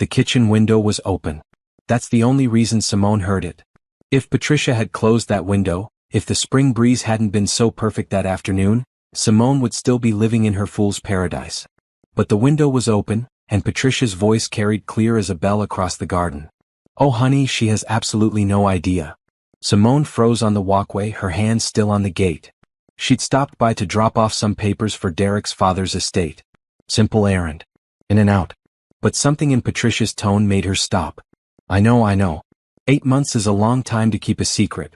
The kitchen window was open. That's the only reason Simone heard it. If Patricia had closed that window, if the spring breeze hadn't been so perfect that afternoon, Simone would still be living in her fool's paradise. But the window was open, and Patricia's voice carried clear as a bell across the garden. Oh honey, she has absolutely no idea. Simone froze on the walkway, her hand still on the gate. She'd stopped by to drop off some papers for Derek's father's estate. Simple errand. In and out. But something in Patricia's tone made her stop. I know. 8 months is a long time to keep a secret.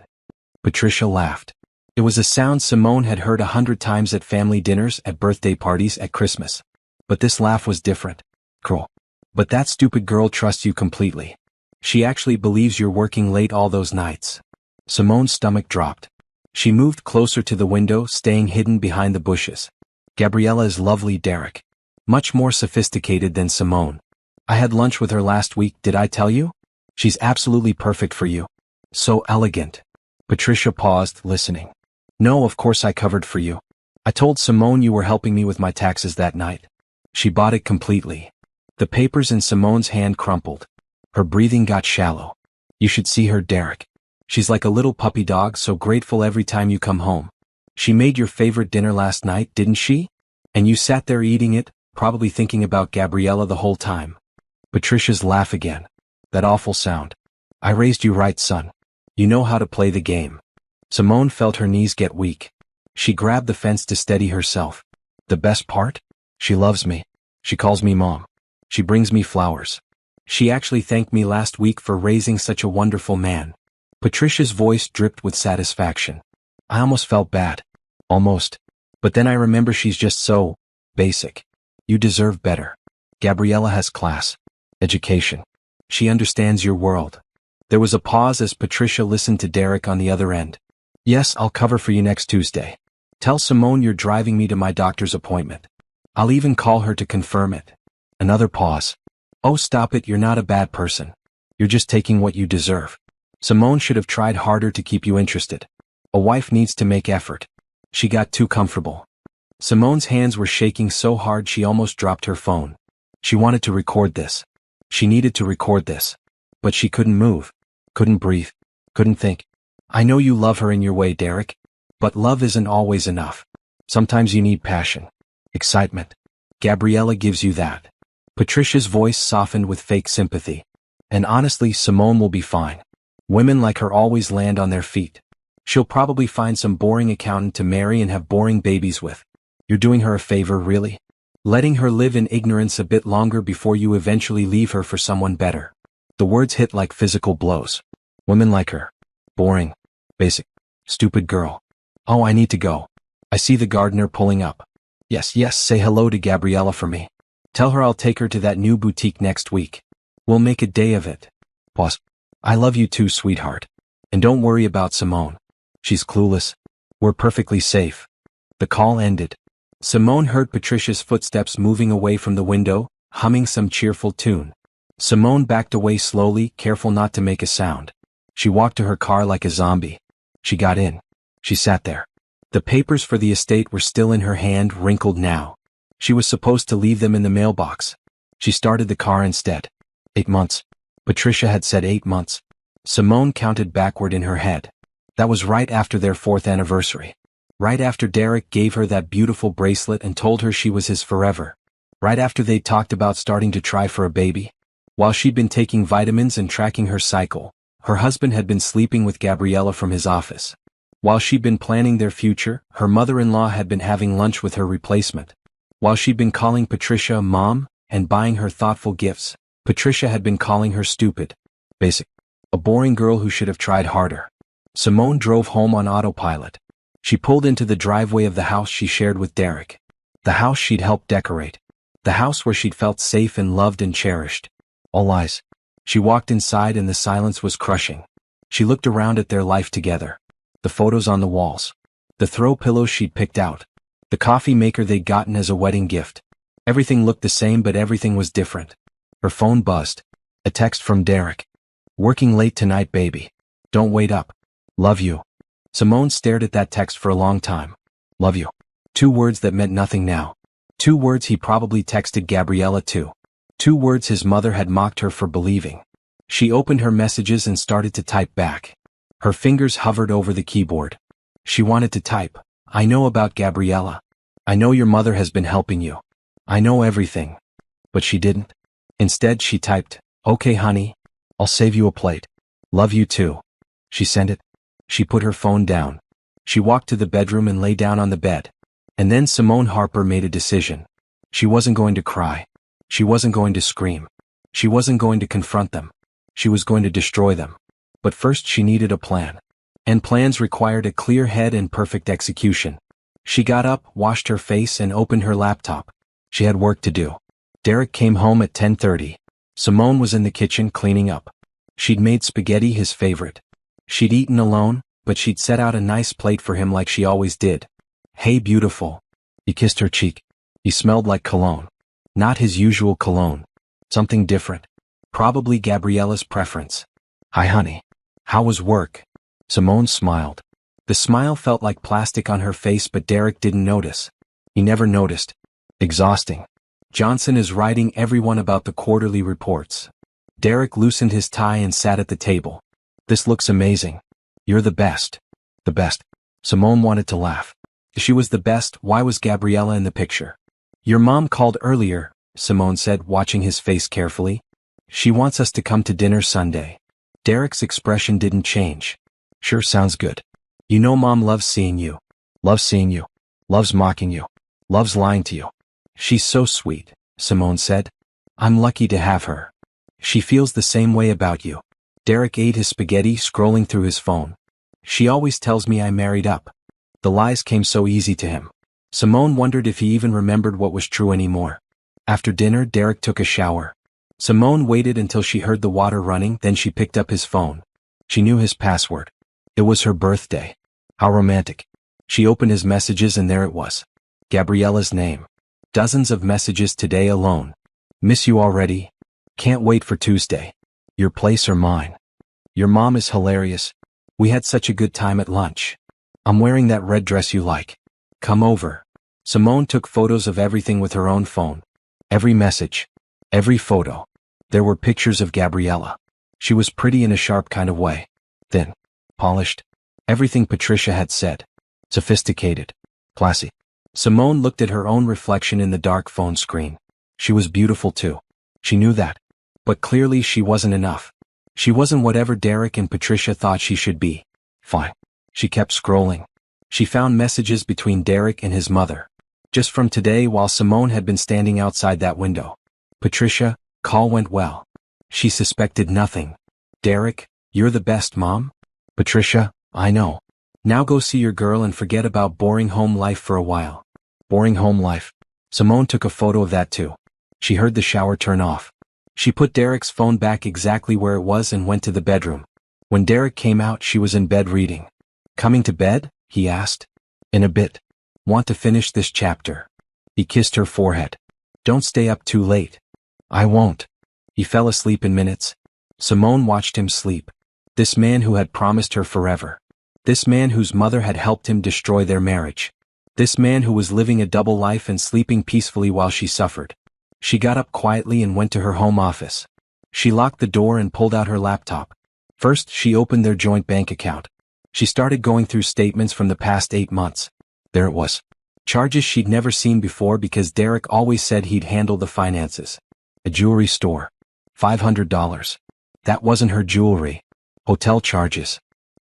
Patricia laughed. It was a sound Simone had heard 100 times at family dinners, at birthday parties, at Christmas. But this laugh was different. Cruel. But that stupid girl trusts you completely. She actually believes you're working late all those nights. Simone's stomach dropped. She moved closer to the window, staying hidden behind the bushes. Gabriella is lovely, Derek. Much more sophisticated than Simone. I had lunch with her last week, did I tell you? She's absolutely perfect for you. So elegant. Patricia paused, listening. No, of course I covered for you. I told Simone you were helping me with my taxes that night. She bought it completely. The papers in Simone's hand crumpled. Her breathing got shallow. You should see her, Derek. She's like a little puppy dog, so grateful every time you come home. She made your favorite dinner last night, didn't she? And you sat there eating it, probably thinking about Gabriella the whole time. Patricia's laugh again. That awful sound. I raised you right, son. You know how to play the game. Simone felt her knees get weak. She grabbed the fence to steady herself. The best part? She loves me. She calls me mom. She brings me flowers. She actually thanked me last week for raising such a wonderful man. Patricia's voice dripped with satisfaction. I almost felt bad. Almost. But then I remember she's just so basic. You deserve better. Gabriella has class. Education. She understands your world. There was a pause as Patricia listened to Derek on the other end. Yes, I'll cover for you next Tuesday. Tell Simone you're driving me to my doctor's appointment. I'll even call her to confirm it. Another pause. Oh, stop it, you're not a bad person. You're just taking what you deserve. Simone should have tried harder to keep you interested. A wife needs to make effort. She got too comfortable. Simone's hands were shaking so hard she almost dropped her phone. She wanted to record this. She needed to record this. But she couldn't move. Couldn't breathe. Couldn't think. I know you love her in your way, Derek. But love isn't always enough. Sometimes you need passion. Excitement. Gabriella gives you that. Patricia's voice softened with fake sympathy. And honestly, Simone will be fine. Women like her always land on their feet. She'll probably find some boring accountant to marry and have boring babies with. You're doing her a favor, really? Letting her live in ignorance a bit longer before you eventually leave her for someone better. The words hit like physical blows. Women like her. Boring. Basic. Stupid girl. Oh, I need to go. I see the gardener pulling up. Yes, say hello to Gabriella for me. Tell her I'll take her to that new boutique next week. We'll make a day of it. Pause. I love you too, sweetheart. And don't worry about Simone. She's clueless. We're perfectly safe. The call ended. Simone heard Patricia's footsteps moving away from the window, humming some cheerful tune. Simone backed away slowly, careful not to make a sound. She walked to her car like a zombie. She got in. She sat there. The papers for the estate were still in her hand, wrinkled now. She was supposed to leave them in the mailbox. She started the car instead. 8 months. Patricia had said 8 months. Simone counted backward in her head. That was right after their 4th anniversary. Right after Derek gave her that beautiful bracelet and told her she was his forever. Right after they talked about starting to try for a baby. While she'd been taking vitamins and tracking her cycle, her husband had been sleeping with Gabriella from his office. While she'd been planning their future, her mother-in-law had been having lunch with her replacement. While she'd been calling Patricia Mom and buying her thoughtful gifts, Patricia had been calling her stupid, basic, a boring girl who should have tried harder. Simone drove home on autopilot. She pulled into the driveway of the house she shared with Derek. The house she'd helped decorate. The house where she'd felt safe and loved and cherished. All lies. She walked inside and the silence was crushing. She looked around at their life together. The photos on the walls. The throw pillows she'd picked out. The coffee maker they'd gotten as a wedding gift. Everything looked the same, but everything was different. Her phone buzzed. A text from Derek. Working late tonight, baby. Don't wait up. Love you. Simone stared at that text for a long time. Love you. 2 words that meant nothing now. 2 words he probably texted Gabriella too. 2 words his mother had mocked her for believing. She opened her messages and started to type back. Her fingers hovered over the keyboard. She wanted to type, "I know about Gabriella. I know your mother has been helping you. I know everything." But she didn't. Instead she typed, "Okay honey, I'll save you a plate. Love you too." She sent it. She put her phone down. She walked to the bedroom and lay down on the bed. And then Simone Harper made a decision. She wasn't going to cry. She wasn't going to scream. She wasn't going to confront them. She was going to destroy them. But first she needed a plan. And plans required a clear head and perfect execution. She got up, washed her face and opened her laptop. She had work to do. Derek came home at 10:30. Simone was in the kitchen cleaning up. She'd made spaghetti his favorite. She'd eaten alone, but she'd set out a nice plate for him like she always did. "Hey beautiful." He kissed her cheek. He smelled like cologne. Not his usual cologne. Something different. Probably Gabriella's preference. "Hi honey. How was work?" Simone smiled. The smile felt like plastic on her face, but Derek didn't notice. He never noticed. "Exhausting. Johnson is writing everyone about the quarterly reports." Derek loosened his tie and sat at the table. "This looks amazing. You're the best." "The best?" Simone wanted to laugh. If she was the best, why was Gabriella in the picture? "Your mom called earlier," Simone said, watching his face carefully. "She wants us to come to dinner Sunday." Derek's expression didn't change. "Sure, sounds good. You know mom loves seeing you. Loves seeing you. Loves mocking you. Loves lying to you." "She's so sweet," Simone said. "I'm lucky to have her." "She feels the same way about you." Derek ate his spaghetti, scrolling through his phone. "She always tells me I married up." The lies came so easy to him. Simone wondered if he even remembered what was true anymore. After dinner, Derek took a shower. Simone waited until she heard the water running, then she picked up his phone. She knew his password. It was her birthday. How romantic. She opened his messages and there it was. Gabriella's name. Dozens of messages today alone. "Miss you already. Can't wait for Tuesday. Your place or mine. Your mom is hilarious. We had such a good time at lunch. I'm wearing that red dress you like. Come over." Simone took photos of everything with her own phone. Every message. Every photo. There were pictures of Gabriella. She was pretty in a sharp kind of way. Thin. Polished. Everything Patricia had said. Sophisticated. Classy. Simone looked at her own reflection in the dark phone screen. She was beautiful too. She knew that. But clearly she wasn't enough. She wasn't whatever Derek and Patricia thought she should be. Fine. She kept scrolling. She found messages between Derek and his mother. Just from today while Simone had been standing outside that window. "Patricia, call went well." She suspected nothing. "Derek, you're the best mom." "Patricia, I know. Now go see your girl and forget about boring home life for a while." Boring home life. Simone took a photo of that too. She heard the shower turn off. She put Derek's phone back exactly where it was and went to the bedroom. When Derek came out, she was in bed reading. "Coming to bed?" he asked. "In a bit. Want to finish this chapter." He kissed her forehead. "Don't stay up too late." "I won't." He fell asleep in minutes. Simone watched him sleep. This man who had promised her forever. This man whose mother had helped him destroy their marriage. This man who was living a double life and sleeping peacefully while she suffered. She got up quietly and went to her home office. She locked the door and pulled out her laptop. First, she opened their joint bank account. She started going through statements from the past 8 months. There it was. Charges she'd never seen before because Derek always said he'd handle the finances. A jewelry store. $500. That wasn't her jewelry. Hotel charges.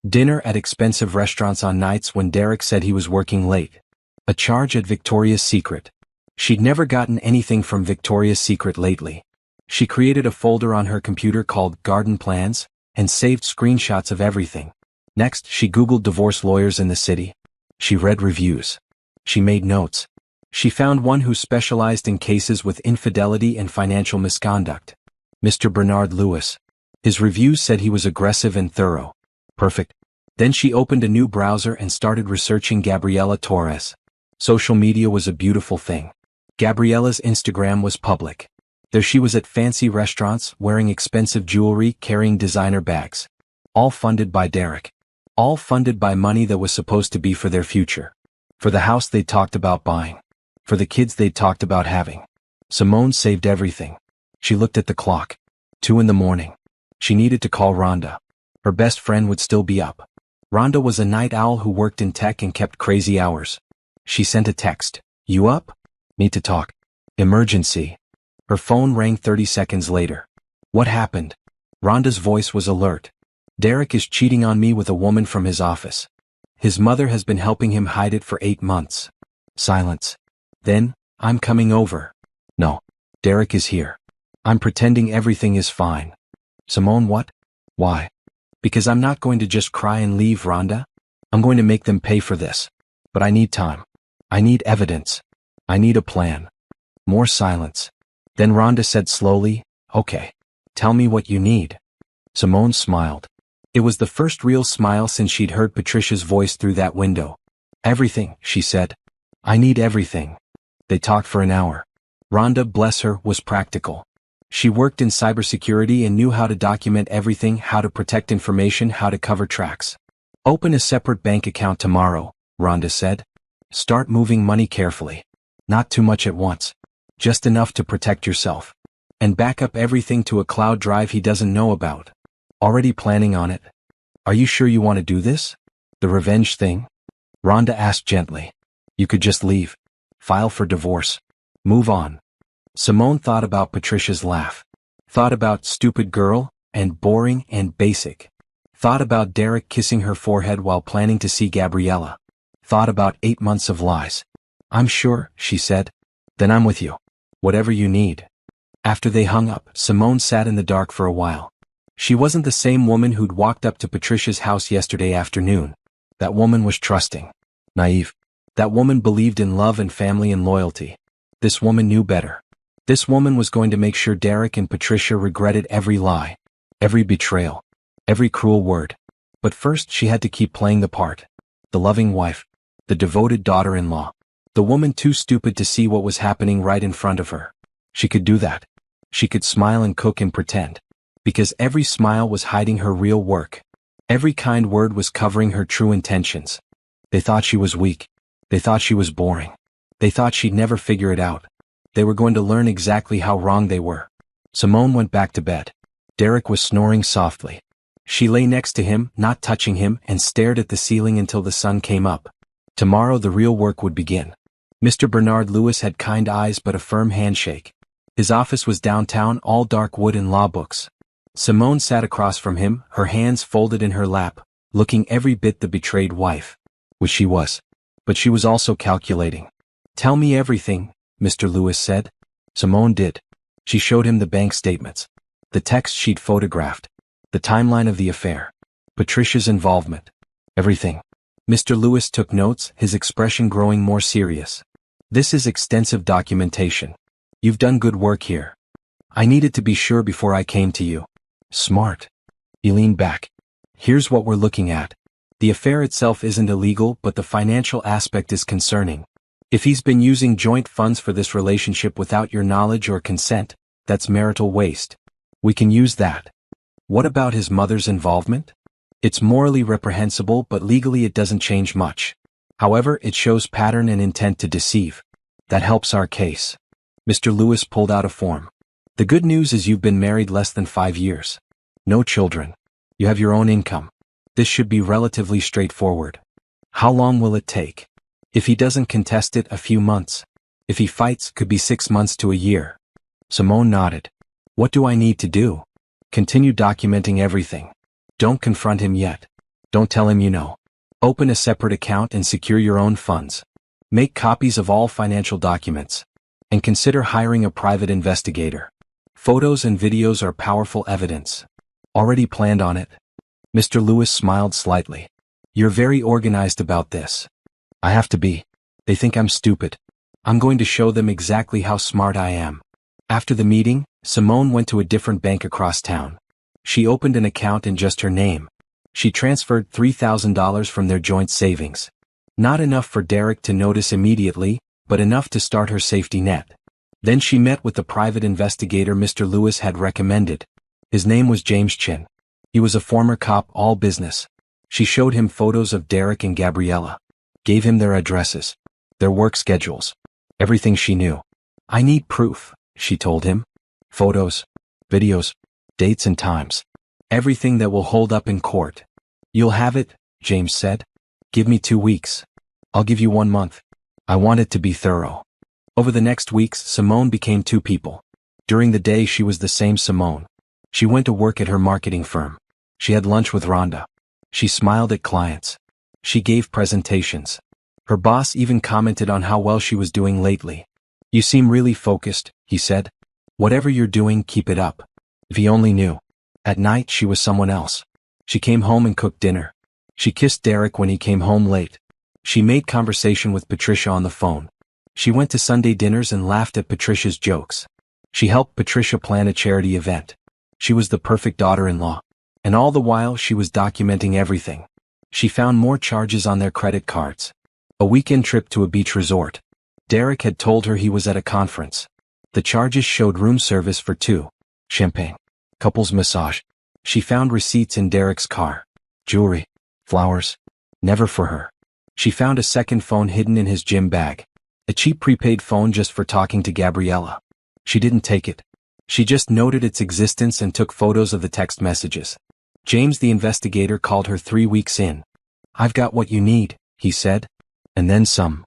Dinner at expensive restaurants on nights when Derek said he was working late. A charge at Victoria's Secret. She'd never gotten anything from Victoria's Secret lately. She created a folder on her computer called Garden Plans and saved screenshots of everything. Next, she Googled divorce lawyers in the city. She read reviews. She made notes. She found one who specialized in cases with infidelity and financial misconduct. Mr. Bernard Lewis. His reviews said he was aggressive and thorough. Perfect. Then she opened a new browser and started researching Gabriella Torres. Social media was a beautiful thing. Gabriella's Instagram was public. There she was at fancy restaurants, wearing expensive jewelry, carrying designer bags. All funded by Derek. All funded by money that was supposed to be for their future. For the house they'd talked about buying. For the kids they'd talked about having. Simone saved everything. She looked at the clock. 2 in the morning. She needed to call Rhonda. Her best friend would still be up. Rhonda was a night owl who worked in tech and kept crazy hours. She sent a text. You up? Need to talk. Emergency. Her phone rang 30 seconds later. What happened? Rhonda's voice was alert. Derek is cheating on me with a woman from his office. His mother has been helping him hide it for 8 months. Silence. Then, I'm coming over. No. Derek is here. I'm pretending everything is fine. Simone, what? Why? Because I'm not going to just cry and leave, Rhonda. I'm going to make them pay for this. But I need time. I need evidence. I need a plan. More silence. Then Rhonda said slowly, okay. Tell me what you need. Simone smiled. It was the first real smile since she'd heard Patricia's voice through that window. Everything, she said. I need everything. They talked for an hour. Rhonda, bless her, was practical. She worked in cybersecurity and knew how to document everything, how to protect information, how to cover tracks. Open a separate bank account tomorrow, Rhonda said. Start moving money carefully. Not too much at once. Just enough to protect yourself. And back up everything to a cloud drive he doesn't know about. Already planning on it? Are you sure you want to do this? The revenge thing? Rhonda asked gently. You could just leave. File for divorce. Move on. Simone thought about Patricia's laugh. Thought about stupid girl, and boring and basic. Thought about Derek kissing her forehead while planning to see Gabriella. Thought about 8 months of lies. I'm sure, she said. Then I'm with you. Whatever you need. After they hung up, Simone sat in the dark for a while. She wasn't the same woman who'd walked up to Patricia's house yesterday afternoon. That woman was trusting. Naive. That woman believed in love and family and loyalty. This woman knew better. This woman was going to make sure Derek and Patricia regretted every lie, every betrayal, every cruel word. But first she had to keep playing the part. The loving wife, the devoted daughter-in-law, the woman too stupid to see what was happening right in front of her. She could do that. She could smile and cook and pretend. Because every smile was hiding her real work. Every kind word was covering her true intentions. They thought she was weak. They thought she was boring. They thought she'd never figure it out. They were going to learn exactly how wrong they were. Simone went back to bed. Derek was snoring softly. She lay next to him, not touching him, and stared at the ceiling until the sun came up. Tomorrow the real work would begin. Mr. Bernard Lewis had kind eyes but a firm handshake. His office was downtown, all dark wood and law books. Simone sat across from him, her hands folded in her lap, looking every bit the betrayed wife. Which she was. But she was also calculating. Tell me everything, Mr. Lewis said. Simone did. She showed him the bank statements. The text she'd photographed. The timeline of the affair. Patricia's involvement. Everything. Mr. Lewis took notes, his expression growing more serious. This is extensive documentation. You've done good work here. I needed to be sure before I came to you. Smart. He leaned back. Here's what we're looking at. The affair itself isn't illegal, but the financial aspect is concerning. If he's been using joint funds for this relationship without your knowledge or consent, that's marital waste. We can use that. What about his mother's involvement? It's morally reprehensible, but legally it doesn't change much. However, it shows pattern and intent to deceive. That helps our case. Mr. Lewis pulled out a form. The good news is you've been married less than 5 years. No children. You have your own income. This should be relatively straightforward. How long will it take? If he doesn't contest it, a few months. If he fights, could be 6 months to a year. Simone nodded. What do I need to do? Continue documenting everything. Don't confront him yet. Don't tell him you know. Open a separate account and secure your own funds. Make copies of all financial documents. And consider hiring a private investigator. Photos and videos are powerful evidence. Already planned on it? Mr. Lewis smiled slightly. You're very organized about this. I have to be. They think I'm stupid. I'm going to show them exactly how smart I am. After the meeting, Simone went to a different bank across town. She opened an account in just her name. She transferred $3,000 from their joint savings. Not enough for Derek to notice immediately, but enough to start her safety net. Then she met with the private investigator Mr. Lewis had recommended. His name was James Chin. He was a former cop, all business. She showed him photos of Derek and Gabriella. Gave him their addresses. Their work schedules. Everything she knew. I need proof, she told him. Photos, videos, dates and times. Everything that will hold up in court. You'll have it, James said. Give me 2 weeks. I'll give you 1 month. I want it to be thorough. Over the next weeks, Simone became two people. During the day she was the same Simone. She went to work at her marketing firm. She had lunch with Rhonda. She smiled at clients. She gave presentations. Her boss even commented on how well she was doing lately. You seem really focused, he said. Whatever you're doing, keep it up. If he only knew. At night she was someone else. She came home and cooked dinner. She kissed Derek when he came home late. She made conversation with Patricia on the phone. She went to Sunday dinners and laughed at Patricia's jokes. She helped Patricia plan a charity event. She was the perfect daughter-in-law. And all the while she was documenting everything. She found more charges on their credit cards. A weekend trip to a beach resort. Derek had told her he was at a conference. The charges showed room service for 2. Champagne. Couples massage. She found receipts in Derek's car. Jewelry. Flowers. Never for her. She found a second phone hidden in his gym bag. A cheap prepaid phone just for talking to Gabriella. She didn't take it. She just noted its existence and took photos of the text messages. James the investigator called her 3 weeks in. I've got what you need, he said. And then some.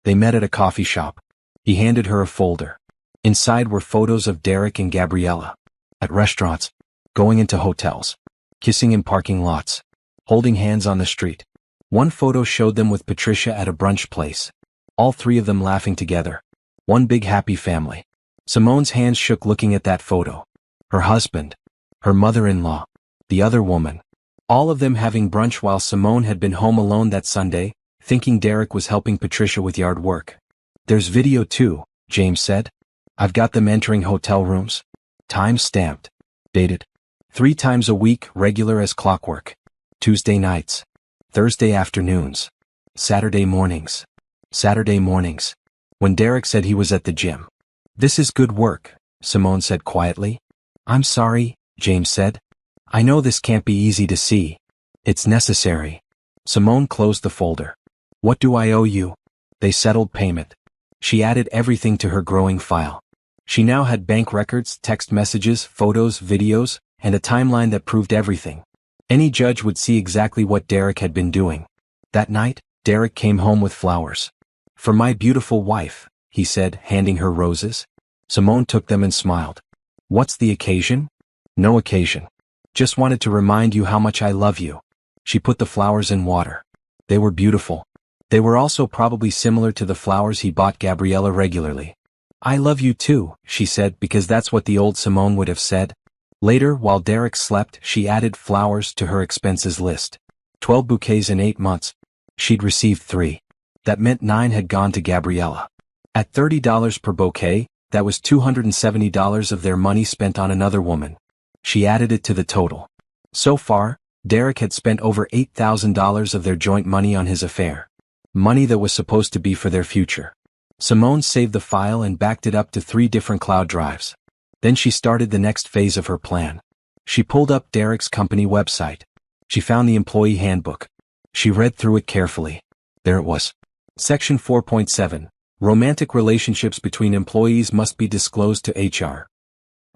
They met at a coffee shop. He handed her a folder. Inside were photos of Derek and Gabriella. At restaurants. Going into hotels. Kissing in parking lots. Holding hands on the street. One photo showed them with Patricia at a brunch place. All 3 of them laughing together. One big happy family. Simone's hands shook looking at that photo. Her husband. Her mother-in-law. The other woman. All of them having brunch while Simone had been home alone that Sunday, thinking Derek was helping Patricia with yard work. There's video too, James said. I've got them entering hotel rooms. Time stamped. Dated. 3 times a week, regular as clockwork. Tuesday nights. Thursday afternoons. Saturday mornings. Saturday mornings. When Derek said he was at the gym. This is good work, Simone said quietly. I'm sorry, James said. I know this can't be easy to see. It's necessary. Simone closed the folder. What do I owe you? They settled payment. She added everything to her growing file. She now had bank records, text messages, photos, videos, and a timeline that proved everything. Any judge would see exactly what Derek had been doing. That night, Derek came home with flowers. For my beautiful wife, he said, handing her roses. Simone took them and smiled. What's the occasion? No occasion. Just wanted to remind you how much I love you. She put the flowers in water. They were beautiful. They were also probably similar to the flowers he bought Gabriella regularly. I love you too, she said, because that's what the old Simone would have said. Later, while Derek slept, she added flowers to her expenses list. 12 bouquets in 8 months. She'd received 3. That meant 9 had gone to Gabriella. At $30 per bouquet, that was $270 of their money spent on another woman. She added it to the total. So far, Derek had spent over $8,000 of their joint money on his affair. Money that was supposed to be for their future. Simone saved the file and backed it up to 3 different cloud drives. Then she started the next phase of her plan. She pulled up Derek's company website. She found the employee handbook. She read through it carefully. There it was. Section 4.7. Romantic relationships between employees must be disclosed to HR.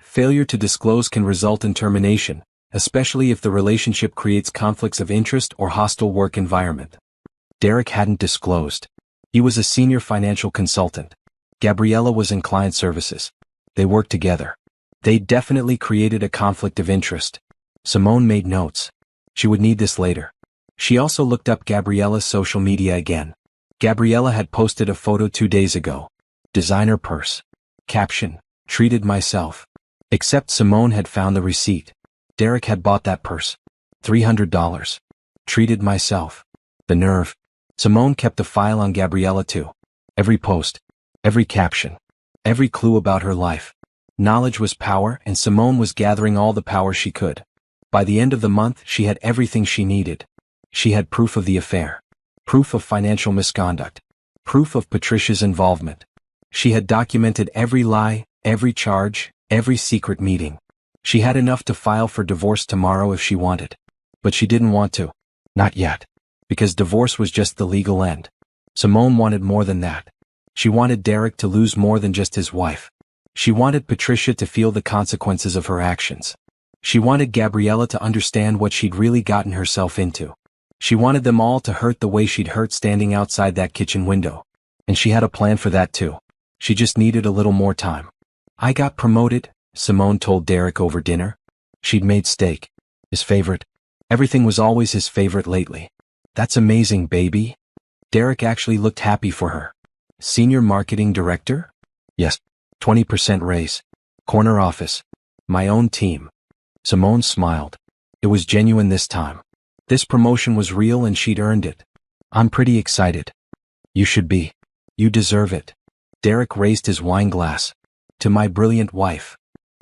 Failure to disclose can result in termination, especially if the relationship creates conflicts of interest or hostile work environment. Derek hadn't disclosed. He was a senior financial consultant. Gabriella was in client services. They worked together. They definitely created a conflict of interest. Simone made notes. She would need this later. She also looked up Gabriella's social media again. Gabriella had posted a photo 2 days ago. Designer purse. Caption, treated myself. Except Simone had found the receipt. Derek had bought that purse. $300. Treated myself. The nerve. Simone kept a file on Gabriella too. Every post. Every caption. Every clue about her life. Knowledge was power, and Simone was gathering all the power she could. By the end of the month, she had everything she needed. She had proof of the affair. Proof of financial misconduct. Proof of Patricia's involvement. She had documented every lie, every charge, every secret meeting. She had enough to file for divorce tomorrow if she wanted. But she didn't want to. Not yet. Because divorce was just the legal end. Simone wanted more than that. She wanted Derek to lose more than just his wife. She wanted Patricia to feel the consequences of her actions. She wanted Gabriella to understand what she'd really gotten herself into. She wanted them all to hurt the way she'd hurt standing outside that kitchen window. And she had a plan for that too. She just needed a little more time. I got promoted, Simone told Derek over dinner. She'd made steak. His favorite. Everything was always his favorite lately. That's amazing, baby. Derek actually looked happy for her. Senior marketing director? Yes. 20% raise. Corner office. My own team. Simone smiled. It was genuine this time. This promotion was real and she'd earned it. I'm pretty excited. You should be. You deserve it. Derek raised his wine glass. To my brilliant wife.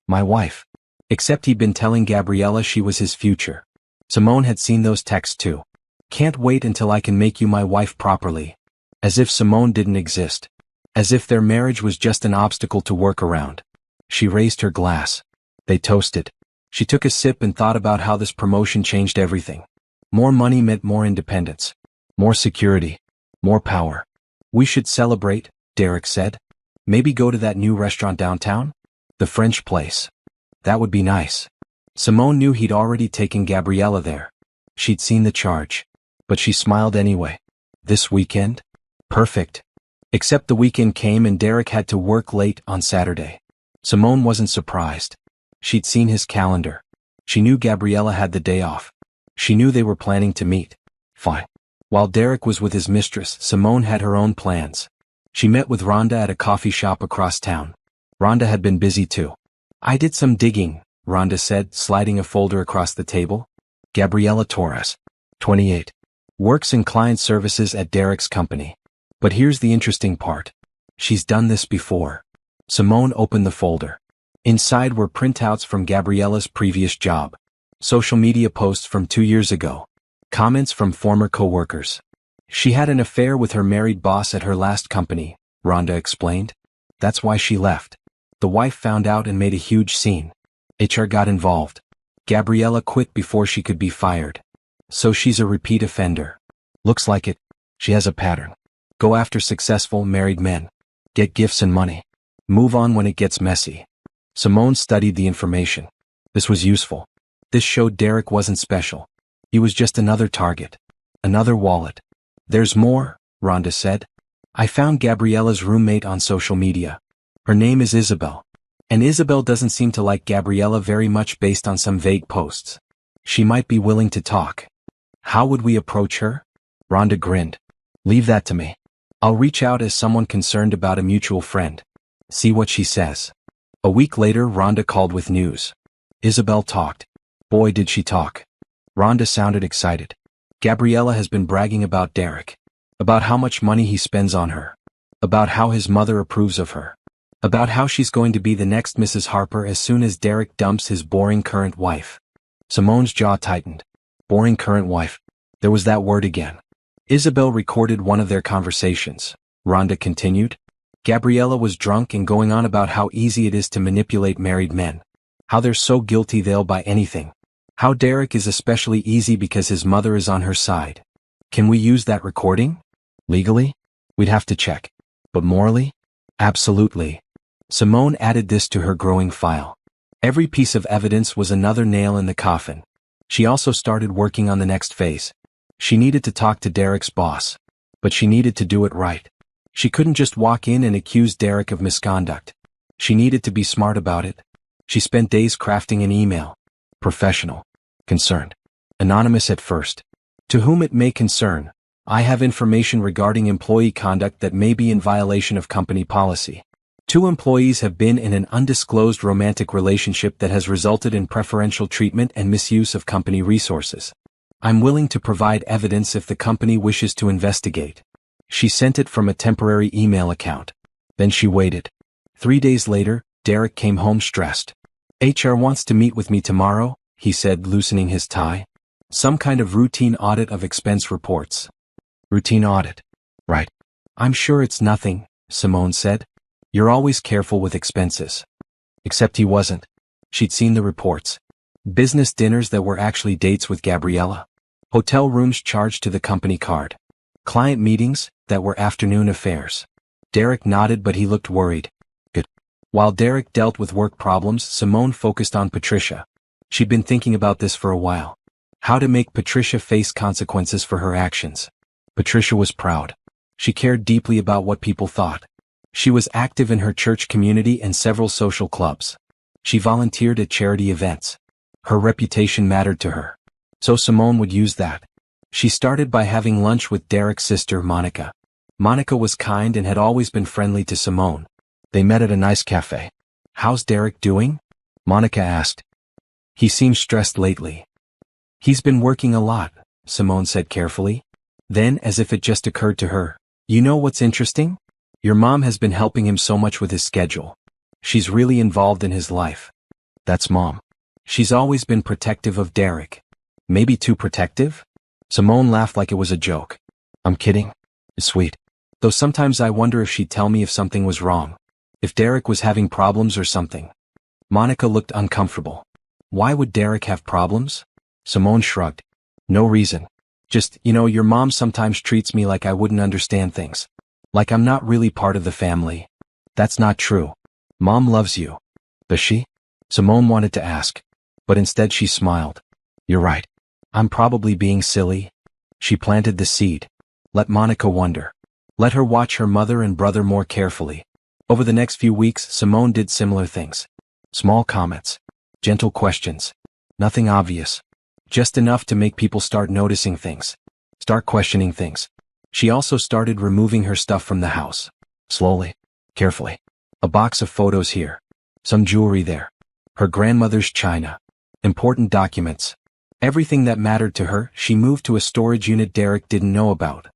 My wife. Except he'd been telling Gabriella she was his future. Simone had seen those texts too. Can't wait until I can make you my wife properly. As if Simone didn't exist. As if their marriage was just an obstacle to work around. She raised her glass. They toasted. She took a sip and thought about how this promotion changed everything. More money meant more independence. More security. More power. We should celebrate, Derek said. Maybe go to that new restaurant downtown? The French place. That would be nice. Simone knew he'd already taken Gabriella there. She'd seen the charge. But she smiled anyway. This weekend? Perfect. Except the weekend came and Derek had to work late on Saturday. Simone wasn't surprised. She'd seen his calendar. She knew Gabriella had the day off. She knew they were planning to meet. Fine. While Derek was with his mistress, Simone had her own plans. She met with Rhonda at a coffee shop across town. Rhonda had been busy too. I did some digging, Rhonda said, sliding a folder across the table. Gabriella Torres. 28. Works in client services at Derek's company. But here's the interesting part. She's done this before. Simone opened the folder. Inside were printouts from Gabriella's previous job. Social media posts from 2 years ago. Comments from former co-workers. She had an affair with her married boss at her last company, Rhonda explained. That's why she left. The wife found out and made a huge scene. HR got involved. Gabriella quit before she could be fired. So she's a repeat offender. Looks like it. She has a pattern. Go after successful married men. Get gifts and money. Move on when it gets messy. Simone studied the information. This was useful. This showed Derek wasn't special. He was just another target. Another wallet. There's more, Rhonda said. I found Gabriella's roommate on social media. Her name is Isabel. And Isabel doesn't seem to like Gabriella very much based on some vague posts. She might be willing to talk. How would we approach her? Rhonda grinned. Leave that to me. I'll reach out as someone concerned about a mutual friend. See what she says. A week later, Rhonda called with news. Isabel talked. Boy, did she talk. Rhonda sounded excited. Gabriella has been bragging about Derek. About how much money he spends on her. About how his mother approves of her. About how she's going to be the next Mrs. Harper as soon as Derek dumps his boring current wife. Simone's jaw tightened. Boring current wife. There was that word again. Isabel recorded one of their conversations. Rhonda continued. Gabriella was drunk and going on about how easy it is to manipulate married men. How they're so guilty they'll buy anything. How Derek is especially easy because his mother is on her side. Can we use that recording? Legally? We'd have to check. But morally? Absolutely. Simone added this to her growing file. Every piece of evidence was another nail in the coffin. She also started working on the next phase. She needed to talk to Derek's boss. But she needed to do it right. She couldn't just walk in and accuse Derek of misconduct. She needed to be smart about it. She spent days crafting an email. Professional. Concerned. Anonymous at first. To whom it may concern, I have information regarding employee conduct that may be in violation of company policy. 2 employees have been in an undisclosed romantic relationship that has resulted in preferential treatment and misuse of company resources. I'm willing to provide evidence if the company wishes to investigate. She sent it from a temporary email account. Then she waited. 3 days later, Derek came home stressed. HR wants to meet with me tomorrow, he said, loosening his tie. Some kind of routine audit of expense reports. Routine audit. Right. I'm sure it's nothing, Simone said. You're always careful with expenses. Except he wasn't. She'd seen the reports. Business dinners that were actually dates with Gabriella. Hotel rooms charged to the company card. Client meetings that were afternoon affairs. Derek nodded, but he looked worried. Good. While Derek dealt with work problems, Simone focused on Patricia. She'd been thinking about this for a while. How to make Patricia face consequences for her actions. Patricia was proud. She cared deeply about what people thought. She was active in her church community and several social clubs. She volunteered at charity events. Her reputation mattered to her. So Simone would use that. She started by having lunch with Derek's sister, Monica. Monica was kind and had always been friendly to Simone. They met at a nice cafe. "How's Derek doing?" Monica asked. "He seems stressed lately." "He's been working a lot," Simone said carefully. Then, as if it just occurred to her, "You know what's interesting? Your mom has been helping him so much with his schedule. She's really involved in his life." "That's Mom. She's always been protective of Derek." "Maybe too protective?" Simone laughed like it was a joke. "I'm kidding. It's sweet. Though sometimes I wonder if she'd tell me if something was wrong. If Derek was having problems or something." Monica looked uncomfortable. "Why would Derek have problems?" Simone shrugged. "No reason. Just, your mom sometimes treats me like I wouldn't understand things. Like I'm not really part of the family." "That's not true. Mom loves you." "Does she?" Simone wanted to ask. But instead she smiled. "You're right. I'm probably being silly." She planted the seed. Let Monica wonder. Let her watch her mother and brother more carefully. Over the next few weeks, Simone did similar things. Small comments. Gentle questions. Nothing obvious. Just enough to make people start noticing things. Start questioning things. She also started removing her stuff from the house. Slowly. Carefully. A box of photos here. Some jewelry there. Her grandmother's china. Important documents. Everything that mattered to her, she moved to a storage unit Derek didn't know about.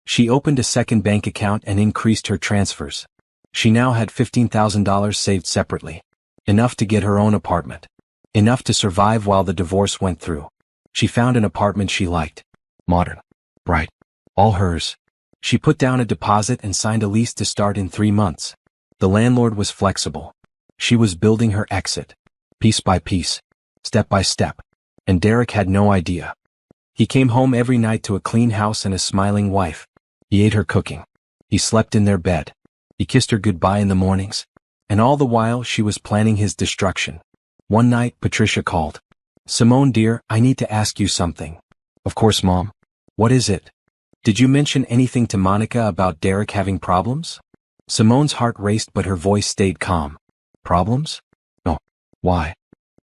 She opened a second bank account and increased her transfers. She now had $15,000 saved separately. Enough to get her own apartment. Enough to survive while the divorce went through. She found an apartment she liked. Modern. Bright. All hers. She put down a deposit and signed a lease to start in 3 months. The landlord was flexible. She was building her exit. Piece by piece. Step by step. And Derek had no idea. He came home every night to a clean house and a smiling wife. He ate her cooking. He slept in their bed. He kissed her goodbye in the mornings. And all the while she was planning his destruction. One night, Patricia called. "Simone dear, I need to ask you something." "Of course, Mom. What is it?" "Did you mention anything to Monica about Derek having problems?" Simone's heart raced but her voice stayed calm. "Problems? No. Why?"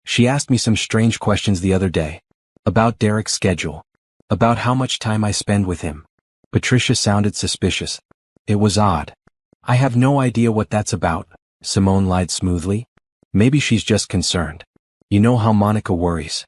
"She asked me some strange questions the other day. About Derek's schedule. About how much time I spend with him." Patricia sounded suspicious. It was odd. "I have no idea what that's about," Simone lied smoothly. "Maybe she's just concerned. You know how Monica worries."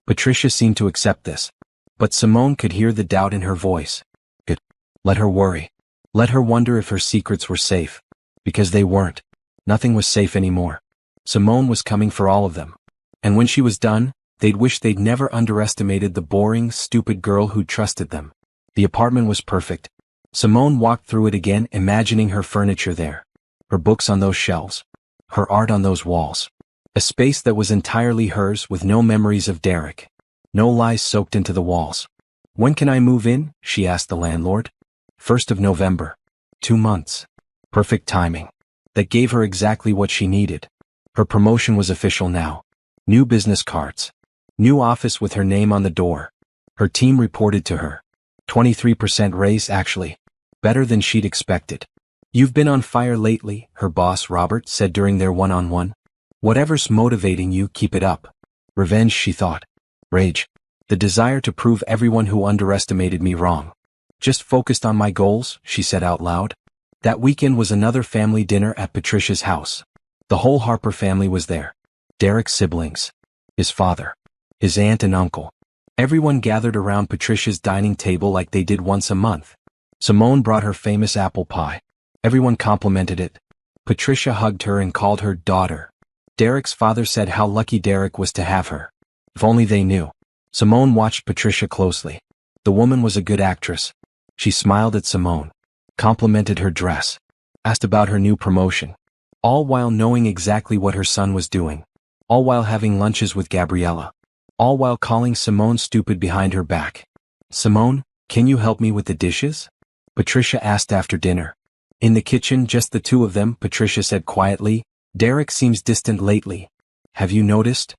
Patricia seemed to accept this. But Simone could hear the doubt in her voice. Good. Let her worry. Let her wonder if her secrets were safe. Because they weren't. Nothing was safe anymore. Simone was coming for all of them. And when she was done, they'd wish they'd never underestimated the boring, stupid girl who trusted them. The apartment was perfect. Simone walked through it again, imagining her furniture there. Her books on those shelves. Her art on those walls. A space that was entirely hers with no memories of Derek. No lies soaked into the walls. "When can I move in?" she asked the landlord. 1st of November. 2 months. Perfect timing. That gave her exactly what she needed. Her promotion was official now. New business cards. New office with her name on the door. Her team reported to her. 23% raise actually. Better than she'd expected. "You've been on fire lately," her boss Robert said during their one-on-one. "Whatever's motivating you, keep it up." Revenge, she thought. Rage. The desire to prove everyone who underestimated me wrong. "Just focused on my goals," she said out loud. That weekend was another family dinner at Patricia's house. The whole Harper family was there. Derek's siblings. His father. His aunt and uncle. Everyone gathered around Patricia's dining table like they did once a month. Simone brought her famous apple pie. Everyone complimented it. Patricia hugged her and called her daughter. Derek's father said how lucky Derek was to have her. If only they knew. Simone watched Patricia closely. The woman was a good actress. She smiled at Simone. Complimented her dress. Asked about her new promotion. All while knowing exactly what her son was doing. All while having lunches with Gabriella. All while calling Simone stupid behind her back. "Simone, can you help me with the dishes?" Patricia asked after dinner. In the kitchen, just the two of them, Patricia said quietly, Derek seems distant lately. Have you noticed?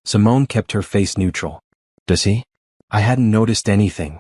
Simone kept her face neutral. Does he? I hadn't noticed anything.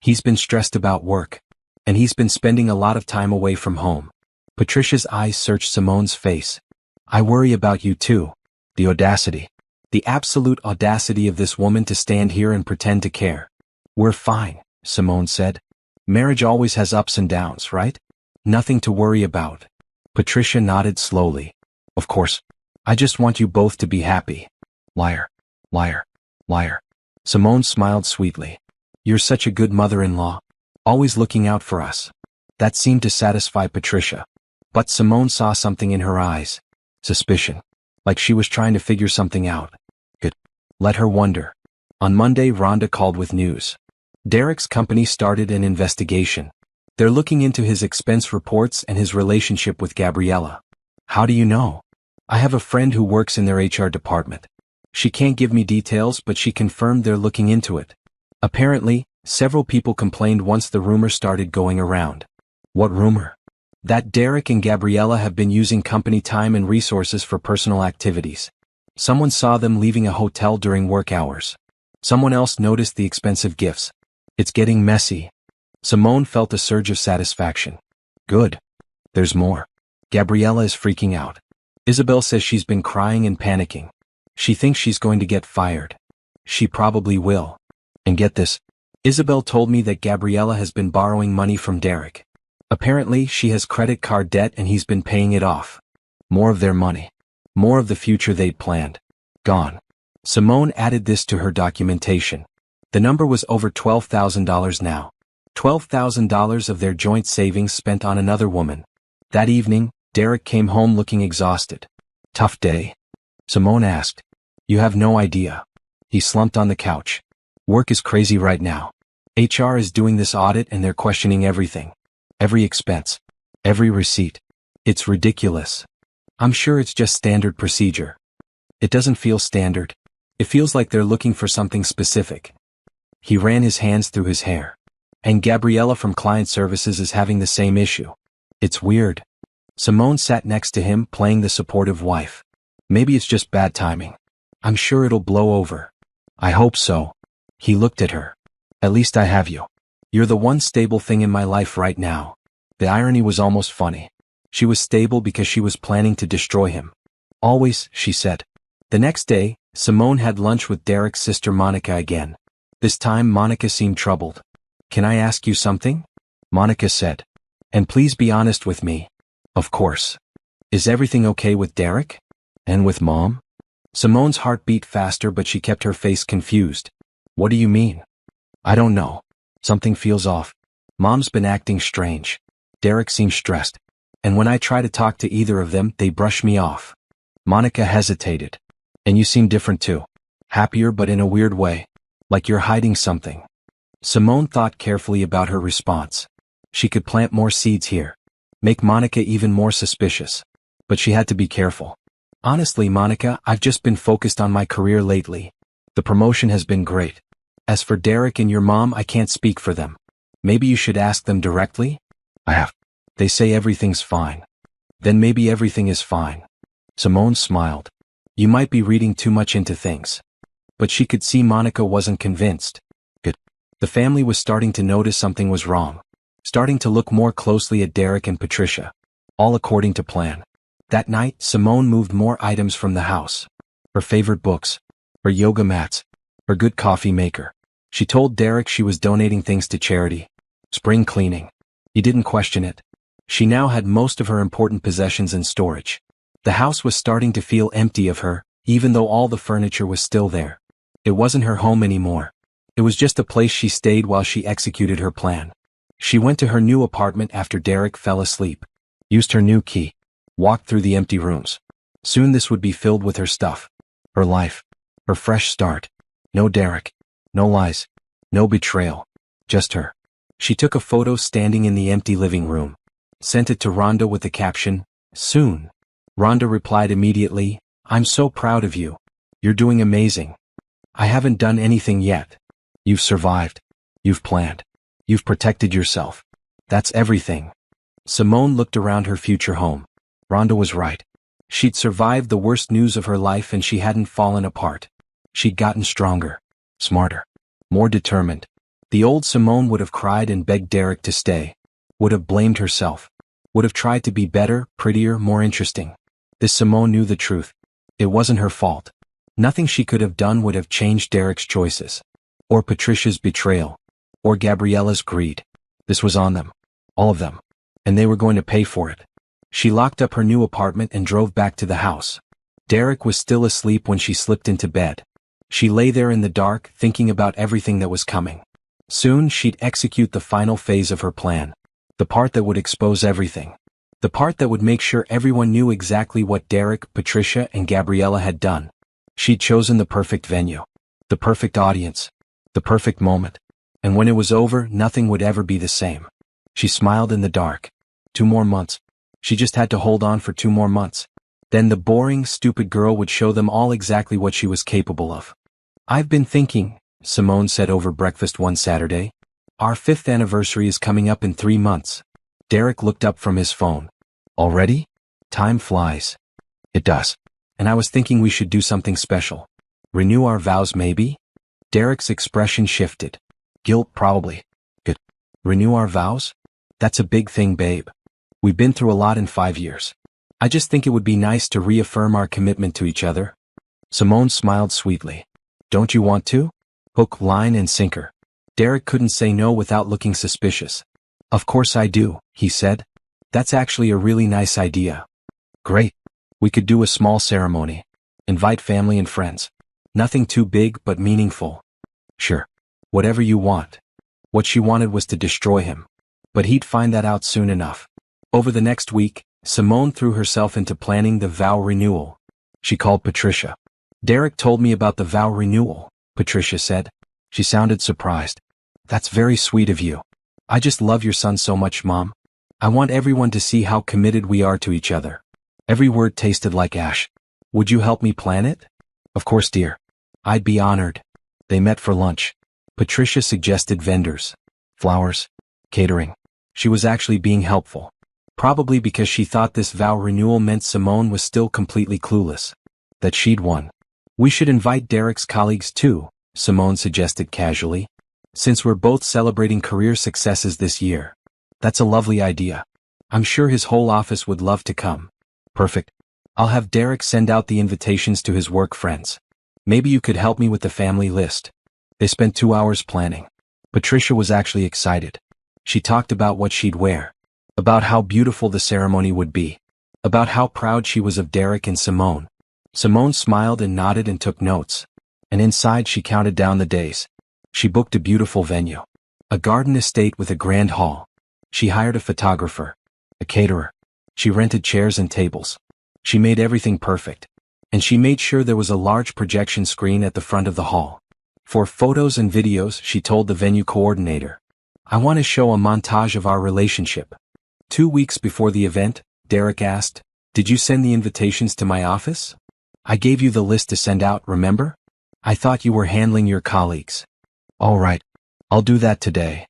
He's been stressed about work. And he's been spending a lot of time away from home. Patricia's eyes searched Simone's face. I worry about you too. The audacity. The absolute audacity of this woman to stand here and pretend to care. We're fine, Simone said. Marriage always has ups and downs, right? Nothing to worry about. Patricia nodded slowly. Of course. I just want you both to be happy. Liar. Liar. Liar. Simone smiled sweetly. You're such a good mother-in-law. Always looking out for us. That seemed to satisfy Patricia. But Simone saw something in her eyes. Suspicion. Like she was trying to figure something out. Good. Let her wonder. On Monday, Rhonda called with news. Derek's company started an investigation. They're looking into his expense reports and his relationship with Gabriella. How do you know? I have a friend who works in their HR department. She can't give me details, but she confirmed they're looking into it. Apparently, several people complained once the rumor started going around. What rumor? That Derek and Gabriella have been using company time and resources for personal activities. Someone saw them leaving a hotel during work hours. Someone else noticed the expensive gifts. It's getting messy. Simone felt a surge of satisfaction. Good. There's more. Gabriella is freaking out. Isabel says she's been crying and panicking. She thinks she's going to get fired. She probably will. And get this. Isabel told me that Gabriella has been borrowing money from Derek. Apparently, she has credit card debt and he's been paying it off. More of their money. More of the future they'd planned. Gone. Simone added this to her documentation. The number was over $12,000 now. $12,000 of their joint savings spent on another woman. That evening, Derek came home looking exhausted. Tough day? Simone asked. You have no idea. He slumped on the couch. Work is crazy right now. HR is doing this audit and they're questioning everything. Every expense. Every receipt. It's ridiculous. I'm sure it's just standard procedure. It doesn't feel standard. It feels like they're looking for something specific. He ran his hands through his hair. And Gabriella from client services is having the same issue. It's weird. Simone sat next to him, playing the supportive wife. Maybe it's just bad timing. I'm sure it'll blow over. I hope so. He looked at her. At least I have you. You're the one stable thing in my life right now. The irony was almost funny. She was stable because she was planning to destroy him. Always, she said. The next day, Simone had lunch with Derek's sister Monica again. This time Monica seemed troubled. Can I ask you something? Monica said. And please be honest with me. Of course. Is everything okay with Derek? And with Mom? Simone's heart beat faster, but she kept her face confused. What do you mean? I don't know. Something feels off. Mom's been acting strange. Derek seems stressed. And when I try to talk to either of them, they brush me off. Monica hesitated. And you seem different too. Happier but in a weird way. Like you're hiding something. Simone thought carefully about her response. She could plant more seeds here. Make Monica even more suspicious. But she had to be careful. Honestly, Monica, I've just been focused on my career lately. The promotion has been great. As for Derek and your mom, I can't speak for them. Maybe you should ask them directly? I have. They say everything's fine. Then maybe everything is fine. Simone smiled. You might be reading too much into things. But she could see Monica wasn't convinced. Good. The family was starting to notice something was wrong. Starting to look more closely at Derek and Patricia. All according to plan. That night, Simone moved more items from the house. Her favorite books. Her yoga mats. Her good coffee maker. She told Derek she was donating things to charity. Spring cleaning. He didn't question it. She now had most of her important possessions in storage. The house was starting to feel empty of her, even though all the furniture was still there. It wasn't her home anymore. It was just a place she stayed while she executed her plan. She went to her new apartment after Derek fell asleep. Used her new key. Walked through the empty rooms. Soon this would be filled with her stuff. Her life. Her fresh start. No Derek. No lies. No betrayal. Just her. She took a photo standing in the empty living room. Sent it to Rhonda with the caption, "Soon." Rhonda replied immediately, "I'm so proud of you. You're doing amazing. I haven't done anything yet. You've survived. You've planned. You've protected yourself. That's everything." Simone looked around her future home. Rhonda was right. She'd survived the worst news of her life and she hadn't fallen apart. She'd gotten stronger, smarter, more determined. The old Simone would have cried and begged Derek to stay, would have blamed herself, would have tried to be better, prettier, more interesting. This Simone knew the truth. It wasn't her fault. Nothing she could have done would have changed Derek's choices, or Patricia's betrayal, or Gabriella's greed. This was on them, all of them, and they were going to pay for it. She locked up her new apartment and drove back to the house. Derek was still asleep when she slipped into bed. She lay there in the dark, thinking about everything that was coming. Soon she'd execute the final phase of her plan. The part that would expose everything. The part that would make sure everyone knew exactly what Derek, Patricia, and Gabriella had done. She'd chosen the perfect venue, the perfect audience, the perfect moment. And when it was over, nothing would ever be the same. She smiled in the dark. 2 more months. She just had to hold on for 2 more months. Then the boring, stupid girl would show them all exactly what she was capable of. "I've been thinking," Simone said over breakfast one Saturday. "Our 5th anniversary is coming up in 3 months. Derek looked up from his phone. "Already? Time flies." "It does. And I was thinking we should do something special. Renew our vows maybe?" Derek's expression shifted. "Guilt probably." "Good. Renew our vows? That's a big thing, babe. We've been through a lot in 5 years. I just think it would be nice to reaffirm our commitment to each other." Simone smiled sweetly. "Don't you want to?" Hook, line, and sinker. Derek couldn't say no without looking suspicious. "Of course I do," he said. "That's actually a really nice idea." "Great. We could do a small ceremony. Invite family and friends. Nothing too big but meaningful." "Sure. Whatever you want." What she wanted was to destroy him. But he'd find that out soon enough. Over the next week, Simone threw herself into planning the vow renewal. She called Patricia. "Derek told me about the vow renewal," Patricia said. She sounded surprised. "That's very sweet of you. I just love your son so much, Mom. I want everyone to see how committed we are to each other." Every word tasted like ash. "Would you help me plan it?" "Of course, dear. I'd be honored." They met for lunch. Patricia suggested vendors, flowers, catering. She was actually being helpful. Probably because she thought this vow renewal meant Simone was still completely clueless. That she'd won. "We should invite Derek's colleagues too," Simone suggested casually. "Since we're both celebrating career successes this year." "That's a lovely idea. I'm sure his whole office would love to come." "Perfect. I'll have Derek send out the invitations to his work friends. Maybe you could help me with the family list." They spent 2 hours planning. Patricia was actually excited. She talked about what she'd wear, about how beautiful the ceremony would be, about how proud she was of Derek and Simone. Simone smiled and nodded and took notes. And inside she counted down the days. She booked a beautiful venue. A garden estate with a grand hall. She hired a photographer, a caterer. She rented chairs and tables. She made everything perfect. And she made sure there was a large projection screen at the front of the hall. For photos and videos, she told the venue coordinator, "I want to show a montage of our relationship." 2 weeks before the event, Derek asked, "Did you send the invitations to my office? I gave you the list to send out, remember? I thought you were handling your colleagues." "All right. I'll do that today."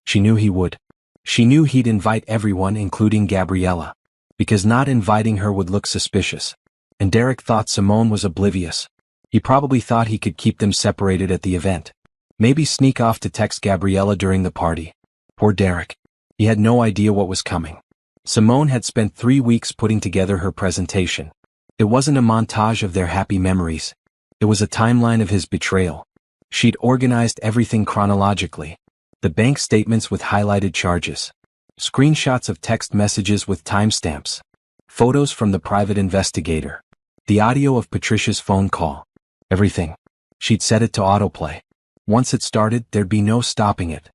She knew he would. She knew he'd invite everyone, including Gabriella, because not inviting her would look suspicious. And Derek thought Simone was oblivious. He probably thought he could keep them separated at the event. Maybe sneak off to text Gabriella during the party. Poor Derek. He had no idea what was coming. Simone had spent 3 weeks putting together her presentation. It wasn't a montage of their happy memories. It was a timeline of his betrayal. She'd organized everything chronologically. The bank statements with highlighted charges. Screenshots of text messages with timestamps. Photos from the private investigator. The audio of Patricia's phone call. Everything. She'd set it to autoplay. Once it started, there'd be no stopping it.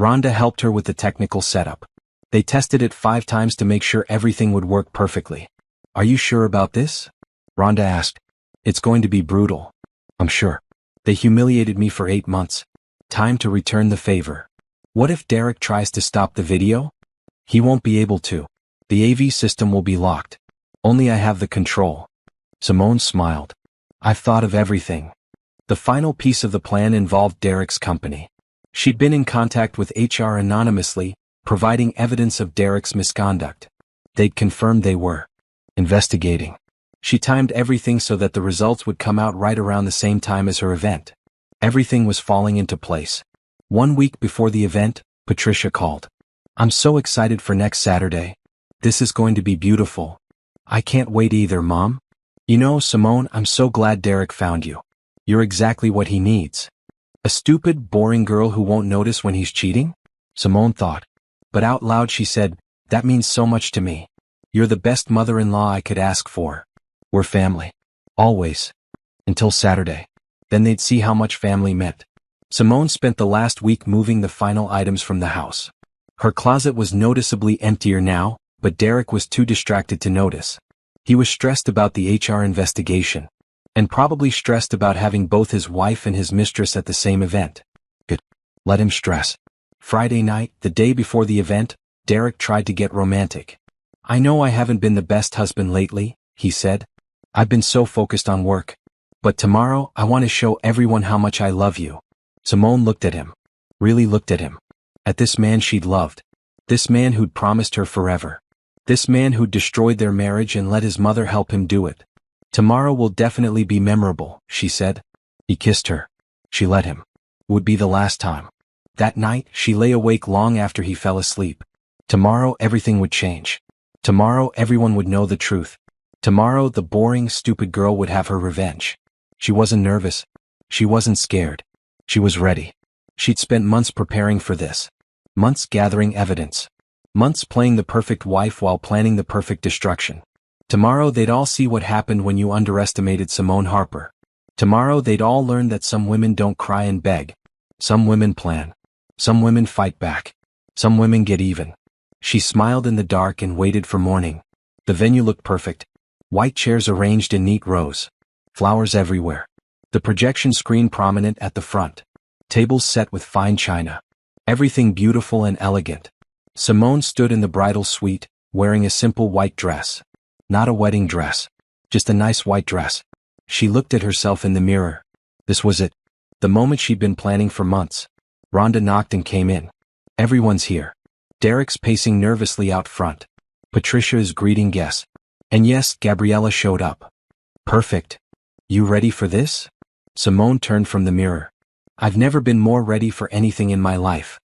Rhonda helped her with the technical setup. They tested it 5 times to make sure everything would work perfectly. "Are you sure about this?" Rhonda asked. "It's going to be brutal." "I'm sure. They humiliated me for 8 months. Time to return the favor." "What if Derek tries to stop the video?" "He won't be able to. The AV system will be locked. Only I have the control." Simone smiled. "I've thought of everything." The final piece of the plan involved Derek's company. She'd been in contact with HR anonymously, providing evidence of Derek's misconduct. They'd confirmed they were investigating. She timed everything so that the results would come out right around the same time as her event. Everything was falling into place. 1 week before the event, Patricia called. "I'm so excited for next Saturday. This is going to be beautiful. I can't wait either, Mom. You know, Simone, I'm so glad Derek found you. You're exactly what he needs." A stupid, boring girl who won't notice when he's cheating? Simone thought. But out loud she said, "That means so much to me. You're the best mother-in-law I could ask for. We're family. Always. Until Saturday. Then they'd see how much family meant." Simone spent the last week moving the final items from the house. Her closet was noticeably emptier now, but Derek was too distracted to notice. He was stressed about the HR investigation. And probably stressed about having both his wife and his mistress at the same event. Good. Let him stress. Friday night, the day before the event, Derek tried to get romantic. "I know I haven't been the best husband lately," he said. "I've been so focused on work. But tomorrow, I want to show everyone how much I love you." Simone looked at him. Really looked at him. At this man she'd loved. This man who'd promised her forever. This man who'd destroyed their marriage and let his mother help him do it. "Tomorrow will definitely be memorable," she said. He kissed her. She let him. It would be the last time. That night, she lay awake long after he fell asleep. Tomorrow everything would change. Tomorrow everyone would know the truth. Tomorrow the boring, stupid girl would have her revenge. She wasn't nervous. She wasn't scared. She was ready. She'd spent months preparing for this. Months gathering evidence. Months playing the perfect wife while planning the perfect destruction. Tomorrow they'd all see what happened when you underestimated Simone Harper. Tomorrow they'd all learn that some women don't cry and beg. Some women plan. Some women fight back. Some women get even. She smiled in the dark and waited for morning. The venue looked perfect. White chairs arranged in neat rows. Flowers everywhere. The projection screen prominent at the front. Tables set with fine china. Everything beautiful and elegant. Simone stood in the bridal suite, wearing a simple white dress. Not a wedding dress. Just a nice white dress. She looked at herself in the mirror. This was it. The moment she'd been planning for months. Rhonda knocked and came in. Everyone's here. Derek's pacing nervously out front. Patricia is greeting guests. And yes, Gabriella showed up. Perfect. You ready for this? Simone turned from the mirror. I've never been more ready for anything in my life.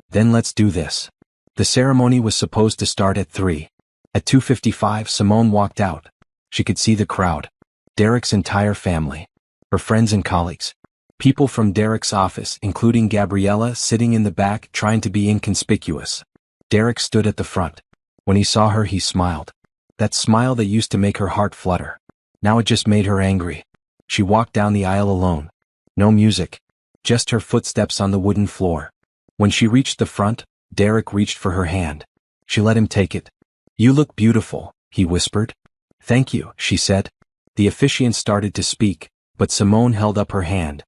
Then let's do this. The ceremony was supposed to start at 3. At 2:55, Simone walked out. She could see the crowd. Derek's entire family. Her friends and colleagues. People from Derek's office, including Gabriella, sitting in the back trying to be inconspicuous. Derek stood at the front. When he saw her, he smiled. That smile that used to make her heart flutter. Now it just made her angry. She walked down the aisle alone. No music. Just her footsteps on the wooden floor. When she reached the front, Derek reached for her hand. She let him take it. You look beautiful, he whispered. Thank you, she said. The officiant started to speak, but Simone held up her hand.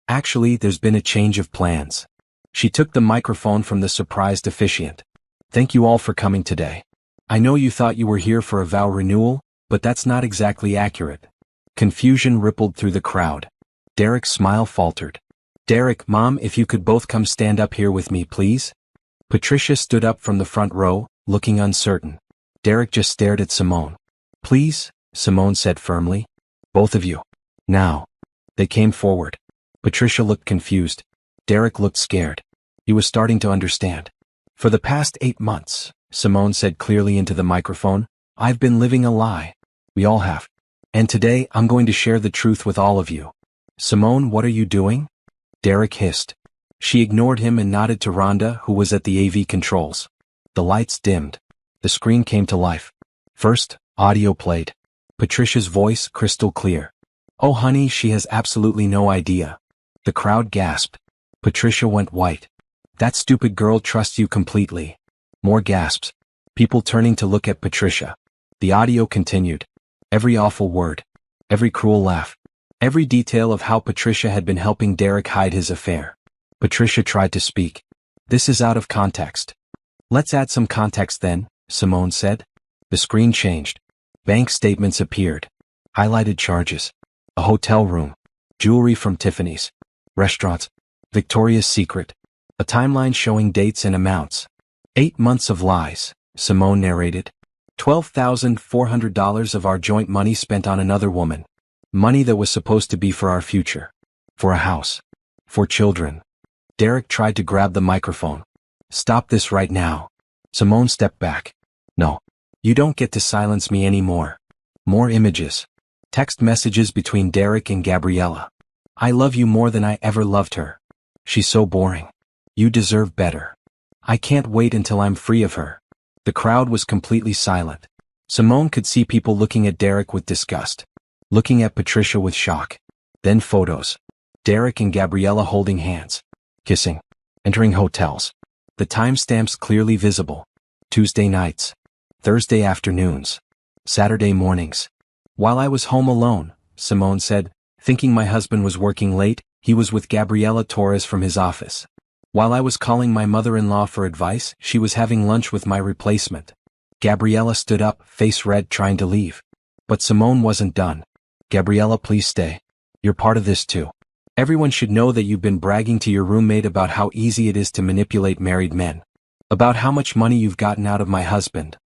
Actually, there's been a change of plans. She took the microphone from the surprised officiant. Thank you all for coming today. I know you thought you were here for a vow renewal, but that's not exactly accurate. Confusion rippled through the crowd. Derek's smile faltered. Derek, Mom, if you could both come stand up here with me, please. Patricia stood up from the front row, looking uncertain. Derek just stared at Simone. Please, Simone said firmly. Both of you. Now. They came forward. Patricia looked confused. Derek looked scared. He was starting to understand. For the past 8 months, Simone said clearly into the microphone, I've been living a lie. We all have. And today, I'm going to share the truth with all of you. Simone, what are you doing? Derek hissed. She ignored him and nodded to Rhonda, who was at the AV controls. The lights dimmed. The screen came to life. First, audio played. Patricia's voice crystal clear. Oh honey, she has absolutely no idea. The crowd gasped. Patricia went white. That stupid girl trusts you completely. More gasps. People turning to look at Patricia. The audio continued. Every awful word. Every cruel laugh. Every detail of how Patricia had been helping Derek hide his affair. Patricia tried to speak. This is out of context. Let's add some context then, Simone said. The screen changed. Bank statements appeared. Highlighted charges. A hotel room. Jewelry from Tiffany's. Restaurants. Victoria's Secret. A timeline showing dates and amounts. 8 months of lies, Simone narrated. $12,400 of our joint money spent on another woman. Money that was supposed to be for our future. For a house. For children. Derek tried to grab the microphone. Stop this right now. Simone stepped back. No. You don't get to silence me anymore. More images. Text messages between Derek and Gabriella. I love you more than I ever loved her. She's so boring. You deserve better. I can't wait until I'm free of her. The crowd was completely silent. Simone could see people looking at Derek with disgust. Looking at Patricia with shock. Then photos. Derek and Gabriella holding hands. Kissing. Entering hotels. The timestamps clearly visible. Tuesday nights. Thursday afternoons. Saturday mornings. While I was home alone, Simone said, thinking my husband was working late, he was with Gabriela Torres from his office. While I was calling my mother-in-law for advice, she was having lunch with my replacement. Gabriela stood up, face red, trying to leave. But Simone wasn't done. Gabriela, please stay. You're part of this too. Everyone should know that you've been bragging to your roommate about how easy it is to manipulate married men. About how much money you've gotten out of my husband.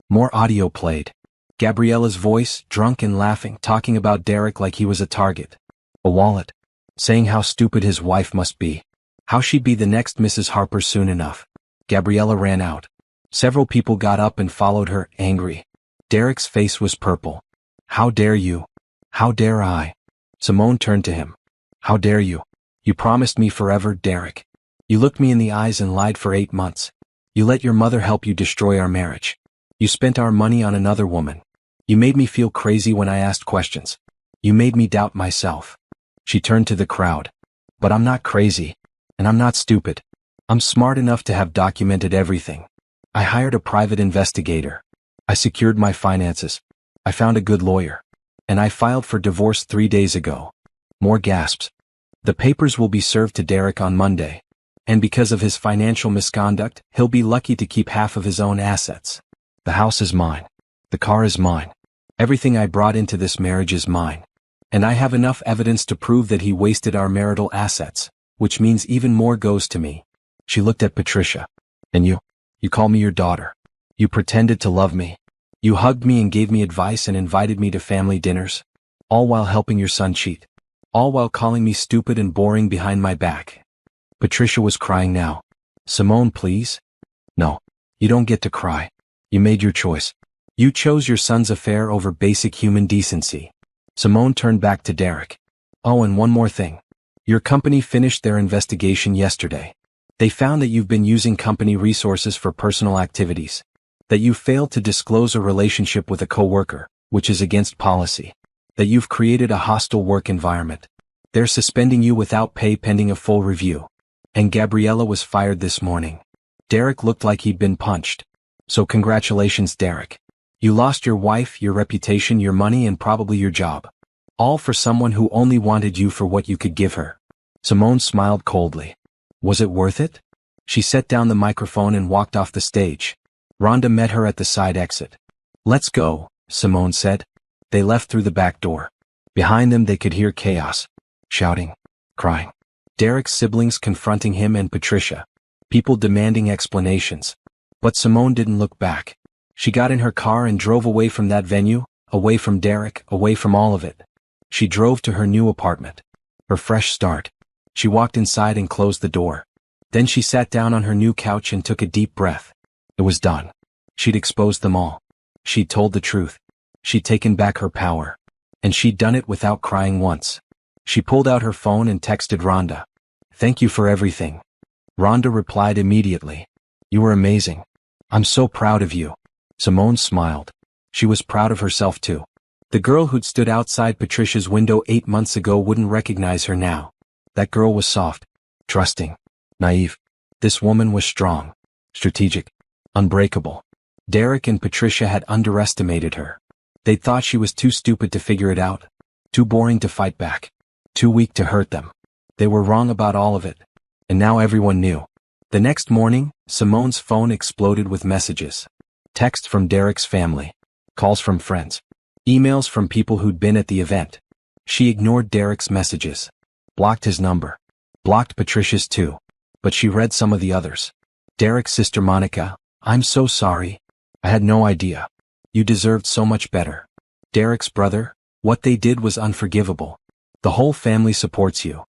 More audio played. Gabriela's voice, drunk and laughing, talking about Derek like he was a target. A wallet. Saying how stupid his wife must be. How she'd be the next Mrs. Harper soon enough. Gabriella ran out. Several people got up and followed her, angry. Derek's face was purple. How dare you? How dare I? Simone turned to him. How dare you? You promised me forever, Derek. You looked me in the eyes and lied for 8 months. You let your mother help you destroy our marriage. You spent our money on another woman. You made me feel crazy when I asked questions. You made me doubt myself. She turned to the crowd. But I'm not crazy. And I'm not stupid. I'm smart enough to have documented everything. I hired a private investigator. I secured my finances. I found a good lawyer. And I filed for divorce 3 days ago. More gasps. The papers will be served to Derek on Monday. And because of his financial misconduct, he'll be lucky to keep half of his own assets. The house is mine. The car is mine. Everything I brought into this marriage is mine. And I have enough evidence to prove that he wasted our marital assets, which means even more goes to me. She looked at Patricia. And you call me your daughter. You pretended to love me. You hugged me and gave me advice and invited me to family dinners. All while helping your son cheat. All while calling me stupid and boring behind my back. Patricia was crying now. Simone, please? No. You don't get to cry. You made your choice. You chose your son's affair over basic human decency. Simone turned back to Derek. Oh, and one more thing. Your company finished their investigation yesterday. They found that you've been using company resources for personal activities. That you failed to disclose a relationship with a coworker, which is against policy. That you've created a hostile work environment. They're suspending you without pay pending a full review. And Gabriella was fired this morning. Derek looked like he'd been punched. So congratulations, Derek. You lost your wife, your reputation, your money, and probably your job. All for someone who only wanted you for what you could give her. Simone smiled coldly. Was it worth it? She set down the microphone and walked off the stage. Rhonda met her at the side exit. Let's go, Simone said. They left through the back door. Behind them they could hear chaos. Shouting. Crying. Derek's siblings confronting him and Patricia. People demanding explanations. But Simone didn't look back. She got in her car and drove away from that venue, away from Derek, away from all of it. She drove to her new apartment. Her fresh start. She walked inside and closed the door. Then she sat down on her new couch and took a deep breath. It was done. She'd exposed them all. She'd told the truth. She'd taken back her power. And she'd done it without crying once. She pulled out her phone and texted Rhonda. Thank you for everything. Rhonda replied immediately. You were amazing. I'm so proud of you. Simone smiled. She was proud of herself too. The girl who'd stood outside Patricia's window 8 months ago wouldn't recognize her now. That girl was soft, trusting, naive. This woman was strong, strategic, unbreakable. Derek and Patricia had underestimated her. They thought she was too stupid to figure it out, too boring to fight back, too weak to hurt them. They were wrong about all of it. And now everyone knew. The next morning, Simone's phone exploded with messages. Texts from Derek's family. Calls from friends. Emails from people who'd been at the event. She ignored Derek's messages. Blocked his number. Blocked Patricia's too. But she read some of the others. Derek's sister Monica. I'm so sorry. I had no idea. You deserved so much better. Derek's brother, what they did was unforgivable. The whole family supports you.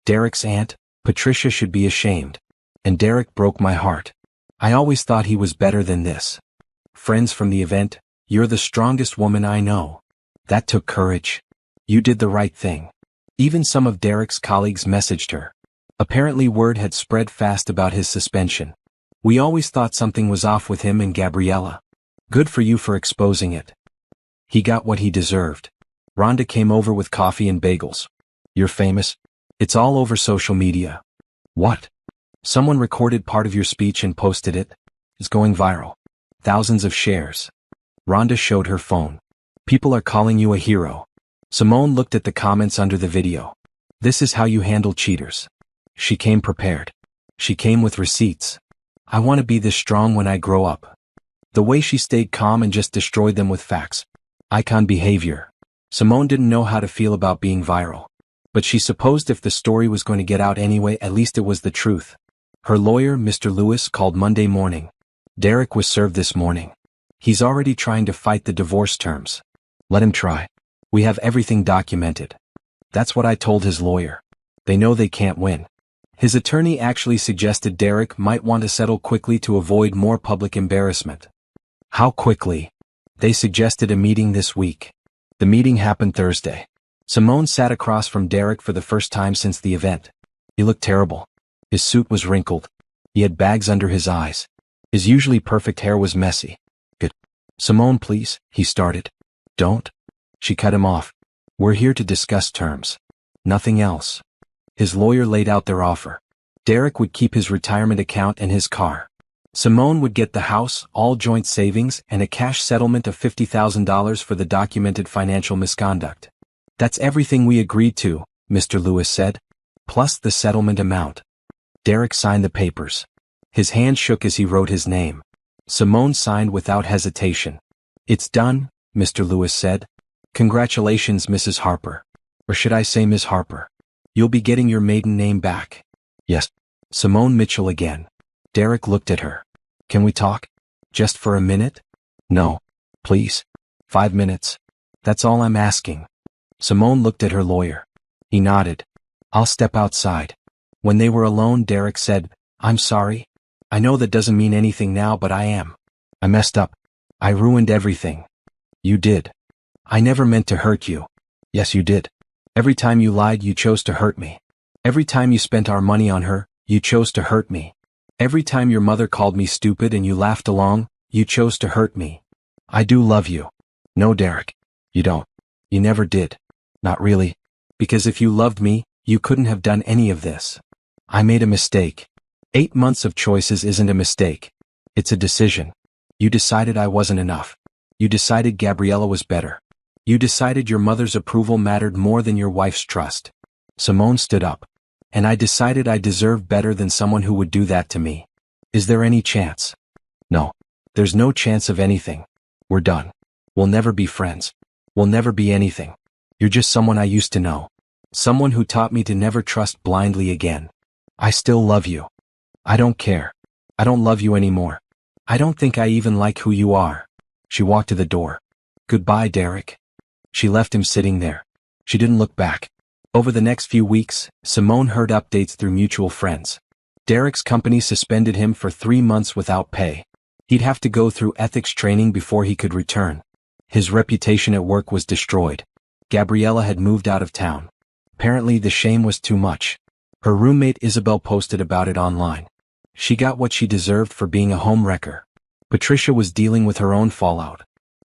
Derek's aunt, Patricia, should be ashamed. And Derek broke my heart. I always thought he was better than this. Friends from the event, you're the strongest woman I know. That took courage. You did the right thing. Even some of Derek's colleagues messaged her. Apparently word had spread fast about his suspension. We always thought something was off with him and Gabriella. Good for you for exposing it. He got what he deserved. Rhonda came over with coffee and bagels. You're famous. It's all over social media. What? Someone recorded part of your speech and posted it. It's going viral. Thousands of shares. Rhonda showed her phone. People are calling you a hero. Simone looked at the comments under the video. This is how you handle cheaters. She came prepared. She came with receipts. I want to be this strong when I grow up. The way she stayed calm and just destroyed them with facts. Icon behavior. Simone didn't know how to feel about being viral. But she supposed if the story was going to get out anyway, at least it was the truth. Her lawyer, Mr. Lewis, called Monday morning. Derek was served this morning. He's already trying to fight the divorce terms. Let him try. We have everything documented. That's what I told his lawyer. They know they can't win. His attorney actually suggested Derek might want to settle quickly to avoid more public embarrassment. How quickly? They suggested a meeting this week. The meeting happened Thursday. Simone sat across from Derek for the first time since the event. He looked terrible. His suit was wrinkled. He had bags under his eyes. His usually perfect hair was messy. Good. Simone, please, he started. Don't. She cut him off. We're here to discuss terms. Nothing else. His lawyer laid out their offer. Derek would keep his retirement account and his car. Simone would get the house, all joint savings, and a cash settlement of $50,000 for the documented financial misconduct. That's everything we agreed to, Mr. Lewis said. Plus the settlement amount. Derek signed the papers. His hand shook as he wrote his name. Simone signed without hesitation. It's done, Mr. Lewis said. Congratulations, Mrs. Harper. Or should I say Miss Harper? You'll be getting your maiden name back. Yes. Simone Mitchell again. Derek looked at her. Can we talk? Just for a minute? No. Please. 5 minutes. That's all I'm asking. Simone looked at her lawyer. He nodded. I'll step outside. When they were alone, Derek said, I'm sorry. I know that doesn't mean anything now, but I am. I messed up. I ruined everything. You did. I never meant to hurt you. Yes, you did. Every time you lied, you chose to hurt me. Every time you spent our money on her, you chose to hurt me. Every time your mother called me stupid and you laughed along, you chose to hurt me. I do love you. No, Derek. You don't. You never did. Not really. Because if you loved me, you couldn't have done any of this. I made a mistake. 8 months of choices isn't a mistake. It's a decision. You decided I wasn't enough. You decided Gabriella was better. You decided your mother's approval mattered more than your wife's trust. Simone stood up. And I decided I deserved better than someone who would do that to me. Is there any chance? No. There's no chance of anything. We're done. We'll never be friends. We'll never be anything. You're just someone I used to know. Someone who taught me to never trust blindly again. I still love you. I don't care. I don't love you anymore. I don't think I even like who you are. She walked to the door. Goodbye, Derek. She left him sitting there. She didn't look back. Over the next few weeks, Simone heard updates through mutual friends. Derek's company suspended him for 3 months without pay. He'd have to go through ethics training before he could return. His reputation at work was destroyed. Gabriella had moved out of town. Apparently the shame was too much. Her roommate Isabel posted about it online. She got what she deserved for being a homewrecker. Patricia was dealing with her own fallout.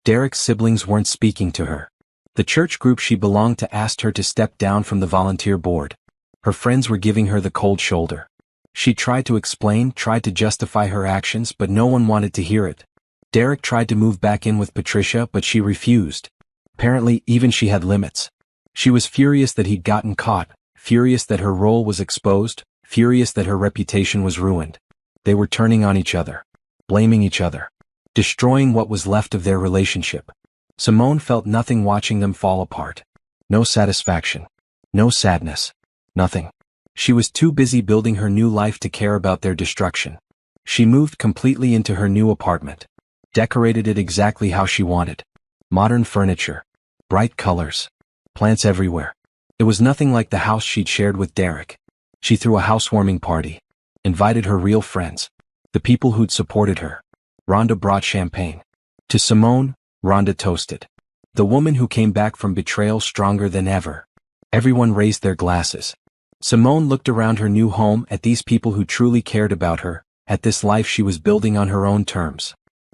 Derek's siblings weren't speaking to her. The church group she belonged to asked her to step down from the volunteer board. Her friends were giving her the cold shoulder. She tried to explain, tried to justify her actions, but no one wanted to hear it. Derek tried to move back in with Patricia, but she refused. Apparently, even she had limits. She was furious that he'd gotten caught, furious that her role was exposed, furious that her reputation was ruined. They were turning on each other, blaming each other, destroying what was left of their relationship. Simone felt nothing watching them fall apart. No satisfaction. No sadness. Nothing. She was too busy building her new life to care about their destruction. She moved completely into her new apartment. decorated it exactly how she wanted. Modern furniture, bright colors, plants everywhere. It was nothing like the house she'd shared with Derek. She threw a housewarming party, invited her real friends, the people who'd supported her. Rhonda brought champagne. To Simone, Rhonda toasted. The woman who came back from betrayal stronger than ever. Everyone raised their glasses. Simone looked around her new home at these people who truly cared about her, at this life she was building on her own terms.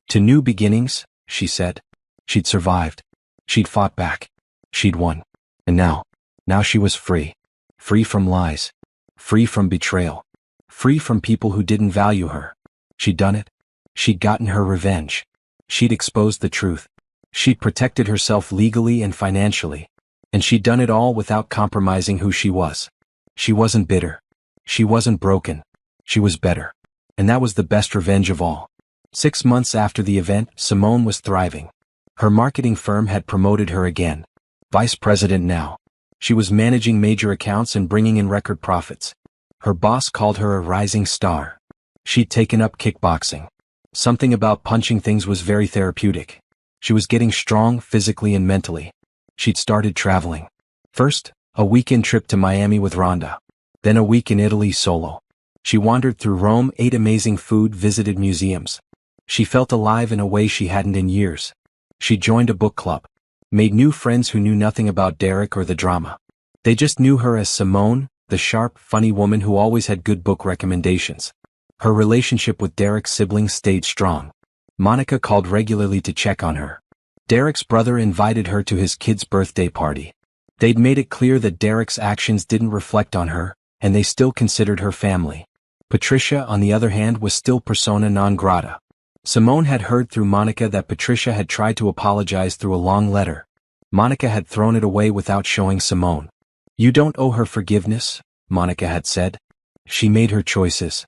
To new beginnings, she said. She'd survived. She'd fought back. She'd won. And now she was free. Free from lies. Free from betrayal. Free from people who didn't value her. She'd done it. She'd gotten her revenge. She'd exposed the truth. She'd protected herself legally and financially. And she'd done it all without compromising who she was. She wasn't bitter. She wasn't broken. She was better. And that was the best revenge of all. 6 months after the event, Simone was thriving. Her marketing firm had promoted her again. Vice president now. She was managing major accounts and bringing in record profits. Her boss called her a rising star. She'd taken up kickboxing. Something about punching things was very therapeutic. She was getting strong physically and mentally. She'd started traveling. First, a weekend trip to Miami with Rhonda. Then a week in Italy solo. She wandered through Rome, ate amazing food, visited museums. She felt alive in a way she hadn't in years. She joined a book club. Made new friends who knew nothing about Derek or the drama. They just knew her as Simone, the sharp, funny woman who always had good book recommendations. Her relationship with Derek's siblings stayed strong. Monica called regularly to check on her. Derek's brother invited her to his kid's birthday party. They'd made it clear that Derek's actions didn't reflect on her, and they still considered her family. Patricia, on the other hand, was still persona non grata. Simone had heard through Monica that Patricia had tried to apologize through a long letter. Monica had thrown it away without showing Simone. "You don't owe her forgiveness," Monica had said. "She made her choices."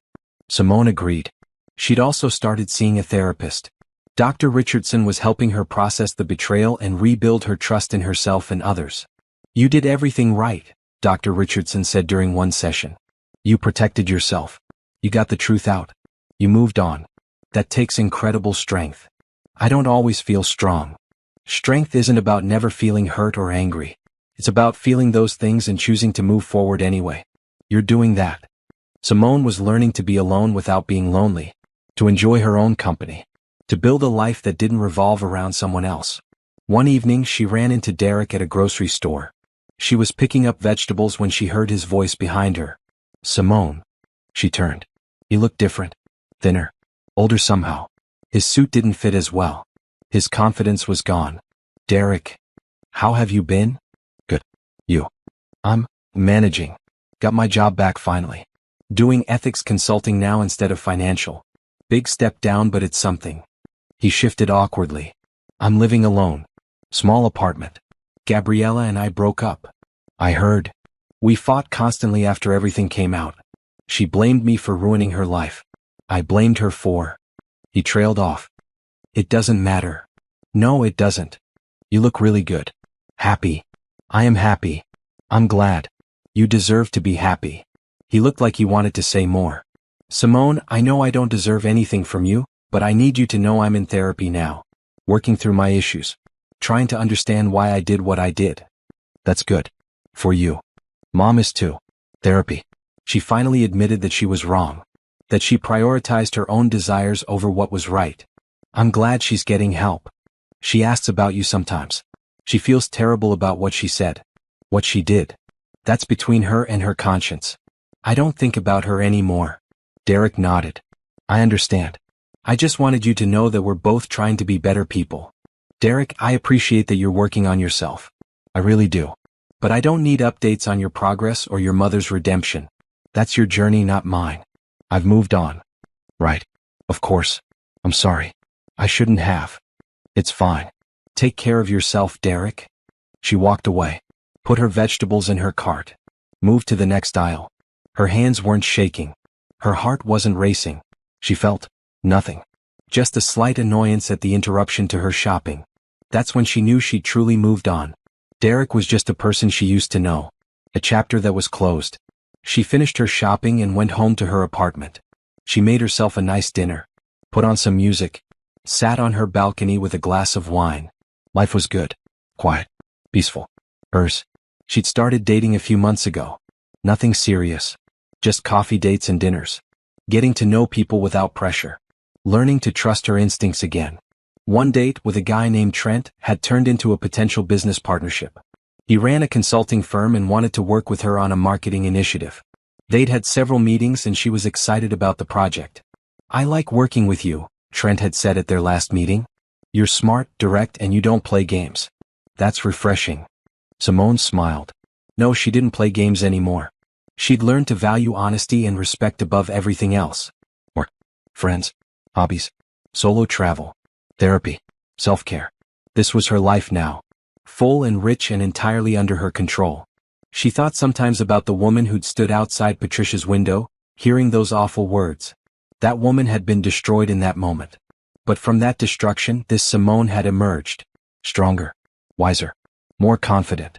Simone agreed. She'd also started seeing a therapist. Dr. Richardson was helping her process the betrayal and rebuild her trust in herself and others. "You did everything right," Dr. Richardson said during one session. "You protected yourself. You got the truth out. You moved on. That takes incredible strength. I don't always feel strong. Strength isn't about never feeling hurt or angry. It's about feeling those things and choosing to move forward anyway. You're doing that." Simone was learning to be alone without being lonely, to enjoy her own company, to build a life that didn't revolve around someone else. One evening she ran into Derek at a grocery store. She was picking up vegetables when she heard his voice behind her. "Simone." She turned. He looked different, thinner, older somehow. His suit didn't fit as well. His confidence was gone. "Derek, how have you been?" "Good. You?" "I'm managing. Got my job back finally. Doing ethics consulting now instead of financial. Big step down, but it's something." He shifted awkwardly. "I'm living alone. Small apartment. Gabriella and I broke up." "I heard. We fought constantly after everything came out. She blamed me for ruining her life. I blamed her for..." He trailed off. "It doesn't matter." "No, it doesn't. You look really good. Happy." "I am happy. I'm glad. You deserve to be happy." He looked like he wanted to say more. "Simone, I know I don't deserve anything from you, but I need you to know I'm in therapy now. Working through my issues. Trying to understand why I did what I did." "That's good. For you. Mom is too." Therapy. She finally admitted that she was wrong. That she prioritized her own desires over what was right. "I'm glad she's getting help. She asks about you sometimes. She feels terrible about what she said. What she did. That's between her and her conscience. I don't think about her anymore." Derek nodded. "I understand. I just wanted you to know that we're both trying to be better people. Derek, I appreciate that you're working on yourself. I really do. But I don't need updates on your progress or your mother's redemption. That's your journey, not mine. I've moved on." "Right. Of course. I'm sorry. I shouldn't have." "It's fine. Take care of yourself, Derek." She walked away. Put her vegetables in her cart. Moved to the next aisle. Her hands weren't shaking. Her heart wasn't racing. She felt nothing. Just a slight annoyance at the interruption to her shopping. That's when she knew she'd truly moved on. Derek was just a person she used to know. A chapter that was closed. She finished her shopping and went home to her apartment. She made herself a nice dinner. Put on some music. sat on her balcony with a glass of wine. Life was good. Quiet. Peaceful. Hers. She'd started dating a few months ago. Nothing serious. Just coffee dates and dinners. Getting to know people without pressure. Learning to trust her instincts again. One date with a guy named Trent had turned into a potential business partnership. He ran a consulting firm and wanted to work with her on a marketing initiative. They'd had several meetings and she was excited about the project. "I like working with you," Trent had said at their last meeting. "You're smart, direct, and you don't play games." "That's refreshing." Simone smiled. No, she didn't play games anymore. She'd learned to value honesty and respect above everything else. Work, friends, hobbies, solo travel, therapy, self-care. This was her life now. Full and rich and entirely under her control. She thought sometimes about the woman who'd stood outside Patricia's window, hearing those awful words. That woman had been destroyed in that moment. But from that destruction, this Simone had emerged. Stronger, wiser, more confident.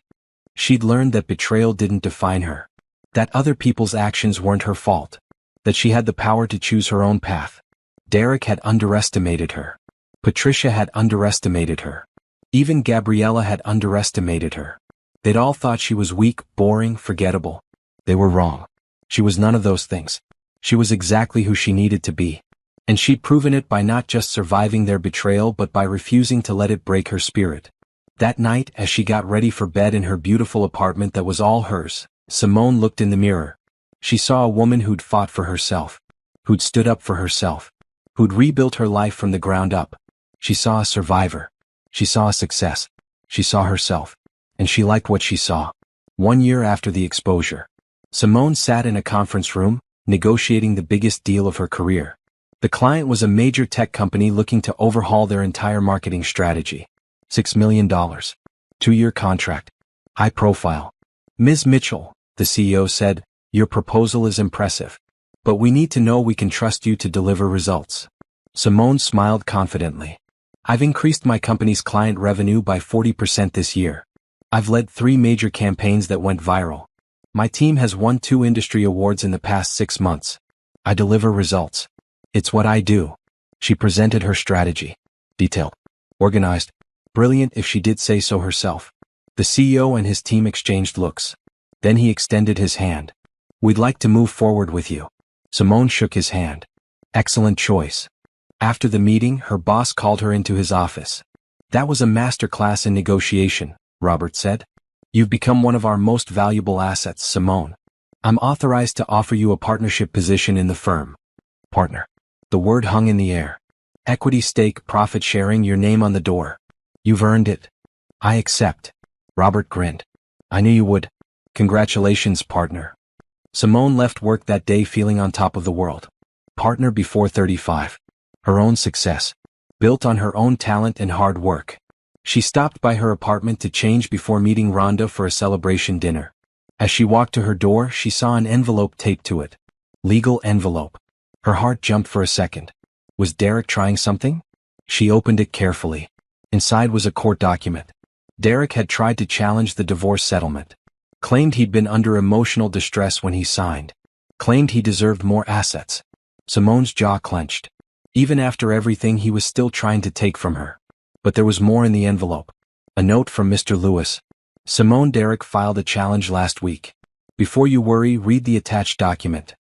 She'd learned that betrayal didn't define her. That other people's actions weren't her fault. That she had the power to choose her own path. Derek had underestimated her. Patricia had underestimated her. Even Gabriella had underestimated her. They'd all thought she was weak, boring, forgettable. They were wrong. She was none of those things. She was exactly who she needed to be. And she'd proven it by not just surviving their betrayal but by refusing to let it break her spirit. That night, as she got ready for bed in her beautiful apartment that was all hers, Simone looked in the mirror. She saw a woman who'd fought for herself. Who'd stood up for herself. Who'd rebuilt her life from the ground up. She saw a survivor. She saw a success. She saw herself. And she liked what she saw. 1 year after the exposure, Simone sat in a conference room, negotiating the biggest deal of her career. The client was a major tech company looking to overhaul their entire marketing strategy. $6 million. 2-year contract. High profile. "Ms. Mitchell," the CEO said, "your proposal is impressive. But we need to know we can trust you to deliver results." Simone smiled confidently. "I've increased my company's client revenue by 40% this year. I've led 3 major campaigns that went viral. My team has won 2 industry awards in the past 6 months. I deliver results. It's what I do." She presented her strategy. Detailed. Organized. Brilliant if she did say so herself. The CEO and his team exchanged looks. Then he extended his hand. "We'd like to move forward with you." Simone shook his hand. "Excellent choice." After the meeting, her boss called her into his office. "That was a masterclass in negotiation," Robert said. "You've become one of our most valuable assets, Simone. I'm authorized to offer you a partnership position in the firm." Partner. The word hung in the air. Equity stake, profit sharing, your name on the door. "You've earned it." "I accept." Robert grinned. "I knew you would. Congratulations, partner." Simone left work that day feeling on top of the world. Partner before 35. Her own success. Built on her own talent and hard work. She stopped by her apartment to change before meeting Rhonda for a celebration dinner. As she walked to her door, she saw an envelope taped to it. Legal envelope. Her heart jumped for a second. Was Derek trying something? She opened it carefully. Inside was a court document. Derek had tried to challenge the divorce settlement. Claimed he'd been under emotional distress when he signed. Claimed he deserved more assets. Simone's jaw clenched. Even after everything, he was still trying to take from her. But there was more in the envelope. A note from Mr. Lewis. "Simone, Derek filed a challenge last week. Before you worry, read the attached document."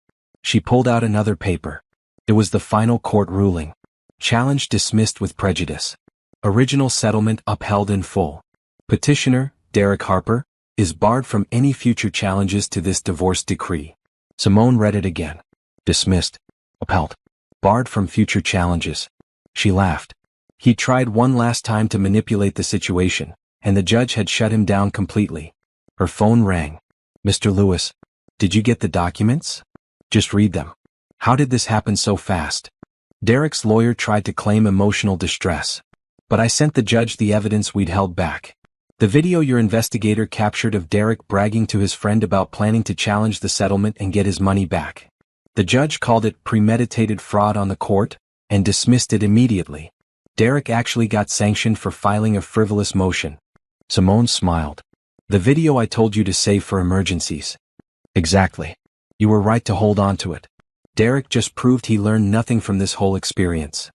She pulled out another paper. It was the final court ruling. Challenge dismissed with prejudice. Original settlement upheld in full. Petitioner, Derek Harper, is barred from any future challenges to this divorce decree. Simone read it again. Dismissed. Upheld. Barred from future challenges. She laughed. He tried one last time to manipulate the situation, and the judge had shut him down completely. Her phone rang. "Mr. Lewis, did you get the documents?" "Just read them." "How did this happen so fast?" Derek's lawyer tried to claim emotional distress. "But I sent the judge the evidence we'd held back. The video your investigator captured of Derek bragging to his friend about planning to challenge the settlement and get his money back. The judge called it premeditated fraud on the court, and dismissed it immediately. Derek actually got sanctioned for filing a frivolous motion." Simone smiled. "The video I told you to save for emergencies." "Exactly. You were right to hold on to it. Derek just proved he learned nothing from this whole experience."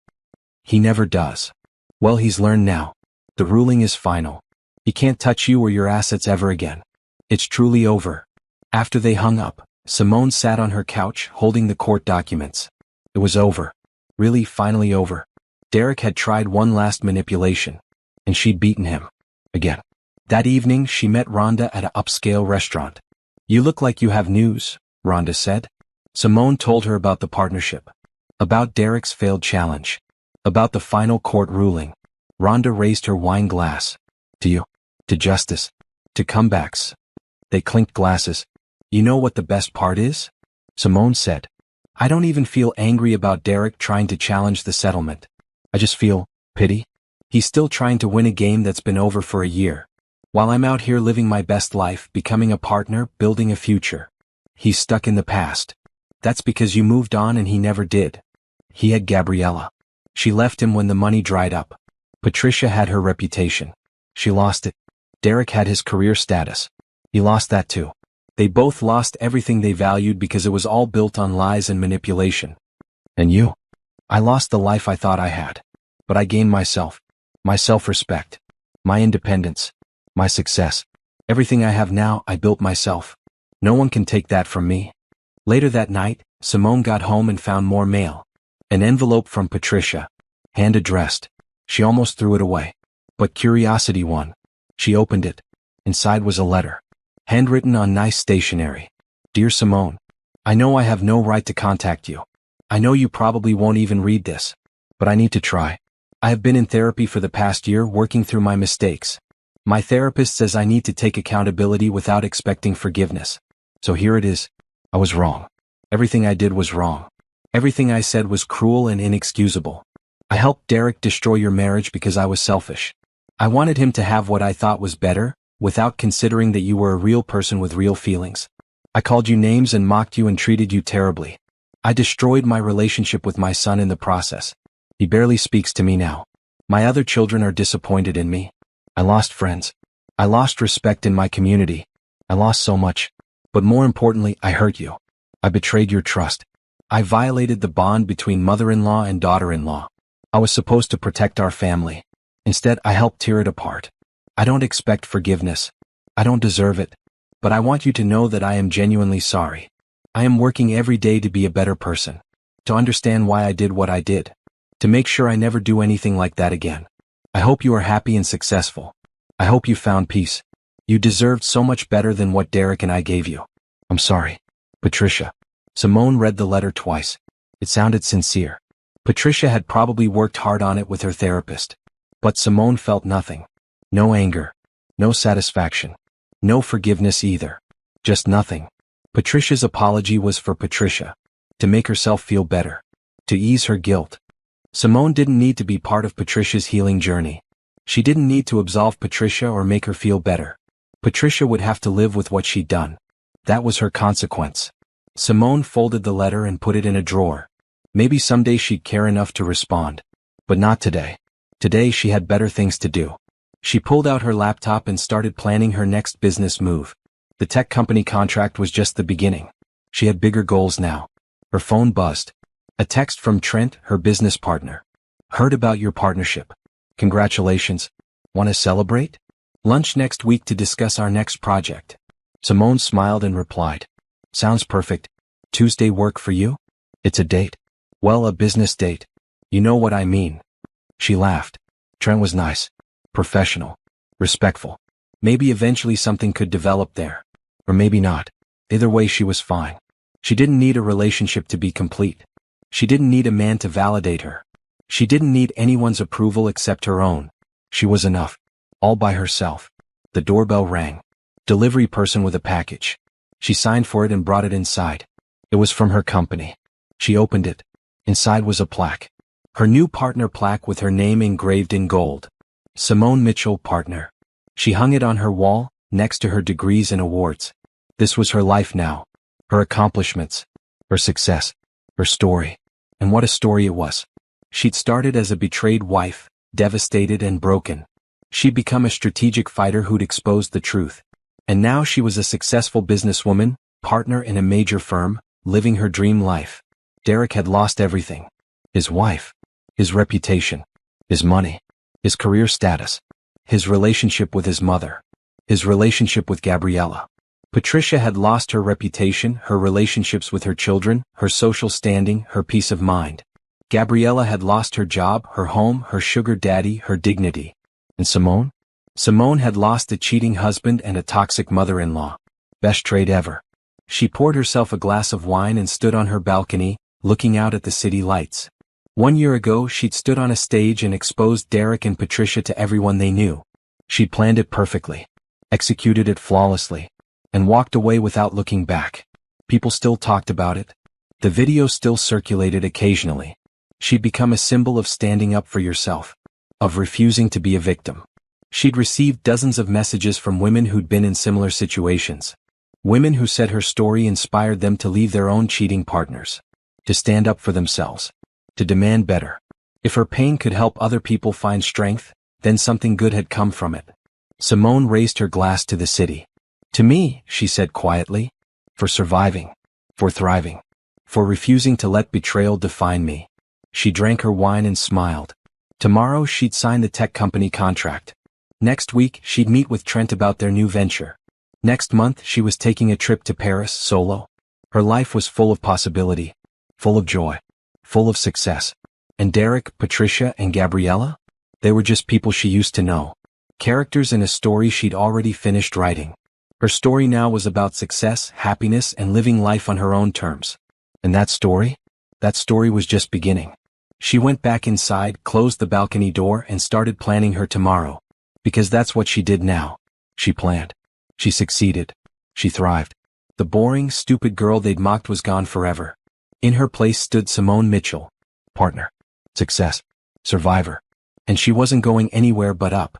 He never does. Well, he's learned now. The ruling is final. He can't touch you or your assets ever again. It's truly over. After they hung up, Simone sat on her couch holding the court documents. It was over. Really, finally over. Derek had tried one last manipulation, and she'd beaten him. Again. That evening, she met Rhonda at an upscale restaurant. "You look like you have news," Rhonda said. Simone told her about the partnership, about Derek's failed challenge, about the final court ruling. Rhonda raised her wine glass. "To you. To justice. To comebacks." They clinked glasses. "You know what the best part is?" Simone said. "I don't even feel angry about Derek trying to challenge the settlement. I just feel pity. He's still trying to win a game that's been over for a year, while I'm out here living my best life, becoming a partner, building a future. He's stuck in the past. That's because you moved on and he never did. He had Gabriella. She left him when the money dried up. Patricia had her reputation. She lost it. Derek had his career status. He lost that too. They both lost everything they valued because it was all built on lies and manipulation. And you? I lost the life I thought I had. But I gained myself. My self-respect. My independence. My success. Everything I have now, I built myself. No one can take that from me." Later that night, Simone got home and found more mail. An envelope from Patricia. Hand-addressed. She almost threw it away. But curiosity won. She opened it. Inside was a letter. Handwritten on nice stationery. "Dear Simone, I know I have no right to contact you. I know you probably won't even read this. But I need to try. I have been in therapy for the past year working through my mistakes. My therapist says I need to take accountability without expecting forgiveness. So here it is. I was wrong. Everything I did was wrong. Everything I said was cruel and inexcusable. I helped Derek destroy your marriage because I was selfish. I wanted him to have what I thought was better, without considering that you were a real person with real feelings. I called you names and mocked you and treated you terribly. I destroyed my relationship with my son in the process. He barely speaks to me now. My other children are disappointed in me. I lost friends. I lost respect in my community. I lost so much. But more importantly, I hurt you. I betrayed your trust. I violated the bond between mother-in-law and daughter-in-law. I was supposed to protect our family. Instead, I helped tear it apart. I don't expect forgiveness. I don't deserve it. But I want you to know that I am genuinely sorry. I am working every day to be a better person. To understand why I did what I did. To make sure I never do anything like that again. I hope you are happy and successful. I hope you found peace. You deserved so much better than what Derek and I gave you. I'm sorry. Patricia." Simone read the letter twice. It sounded sincere. Patricia had probably worked hard on it with her therapist. But Simone felt nothing. No anger. No satisfaction. No forgiveness either. Just nothing. Patricia's apology was for Patricia. To make herself feel better. To ease her guilt. Simone didn't need to be part of Patricia's healing journey. She didn't need to absolve Patricia or make her feel better. Patricia would have to live with what she'd done. That was her consequence. Simone folded the letter and put it in a drawer. Maybe someday she'd care enough to respond. But not today. Today she had better things to do. She pulled out her laptop and started planning her next business move. The tech company contract was just the beginning. She had bigger goals now. Her phone buzzed. A text from Trent, her business partner. "Heard about your partnership. Congratulations. Want to celebrate? Lunch next week to discuss our next project." Simone smiled and replied. "Sounds perfect. Tuesday work for you?" "It's a date." "Well, a business date. You know what I mean." She laughed. Trent was nice. Professional. Respectful. Maybe eventually something could develop there. Or maybe not. Either way, she was fine. She didn't need a relationship to be complete. She didn't need a man to validate her. She didn't need anyone's approval except her own. She was enough. All by herself. The doorbell rang. Delivery person with a package. She signed for it and brought it inside. It was from her company. She opened it. Inside was a plaque. Her new partner plaque with her name engraved in gold. Simone Mitchell, partner. She hung it on her wall, next to her degrees and awards. This was her life now. Her accomplishments. Her success. Her story. And what a story it was. She'd started as a betrayed wife, devastated and broken. She'd become a strategic fighter who'd exposed the truth. And now she was a successful businesswoman, partner in a major firm, living her dream life. Derek had lost everything. His wife. His reputation. His money. His career status. His relationship with his mother. His relationship with Gabriella. Patricia had lost her reputation, her relationships with her children, her social standing, her peace of mind. Gabriella had lost her job, her home, her sugar daddy, her dignity. And Simone? Simone had lost a cheating husband and a toxic mother-in-law. Best trade ever. She poured herself a glass of wine and stood on her balcony, looking out at the city lights. 1 year ago she'd stood on a stage and exposed Derek and Patricia to everyone they knew. She'd planned it perfectly, executed it flawlessly, and walked away without looking back. People still talked about it. The video still circulated occasionally. She'd become a symbol of standing up for yourself, of refusing to be a victim. She'd received dozens of messages from women who'd been in similar situations. Women who said her story inspired them to leave their own cheating partners, to stand up for themselves, to demand better. If her pain could help other people find strength, then something good had come from it. Simone raised her glass to the city. To me, she said quietly, for surviving, for thriving, for refusing to let betrayal define me. She drank her wine and smiled. Tomorrow she'd sign the tech company contract. Next week she'd meet with Trent about their new venture. Next month she was taking a trip to Paris solo. Her life was full of possibility, full of joy, full of success. And Derek, Patricia, and Gabriella? They were just people she used to know. Characters in a story she'd already finished writing. Her story now was about success, happiness, and living life on her own terms. And that story? That story was just beginning. She went back inside, closed the balcony door, and started planning her tomorrow. Because that's what she did now. She planned. She succeeded. She thrived. The boring, stupid girl they'd mocked was gone forever. In her place stood Simone Mitchell. Partner. Success. Survivor. And she wasn't going anywhere but up.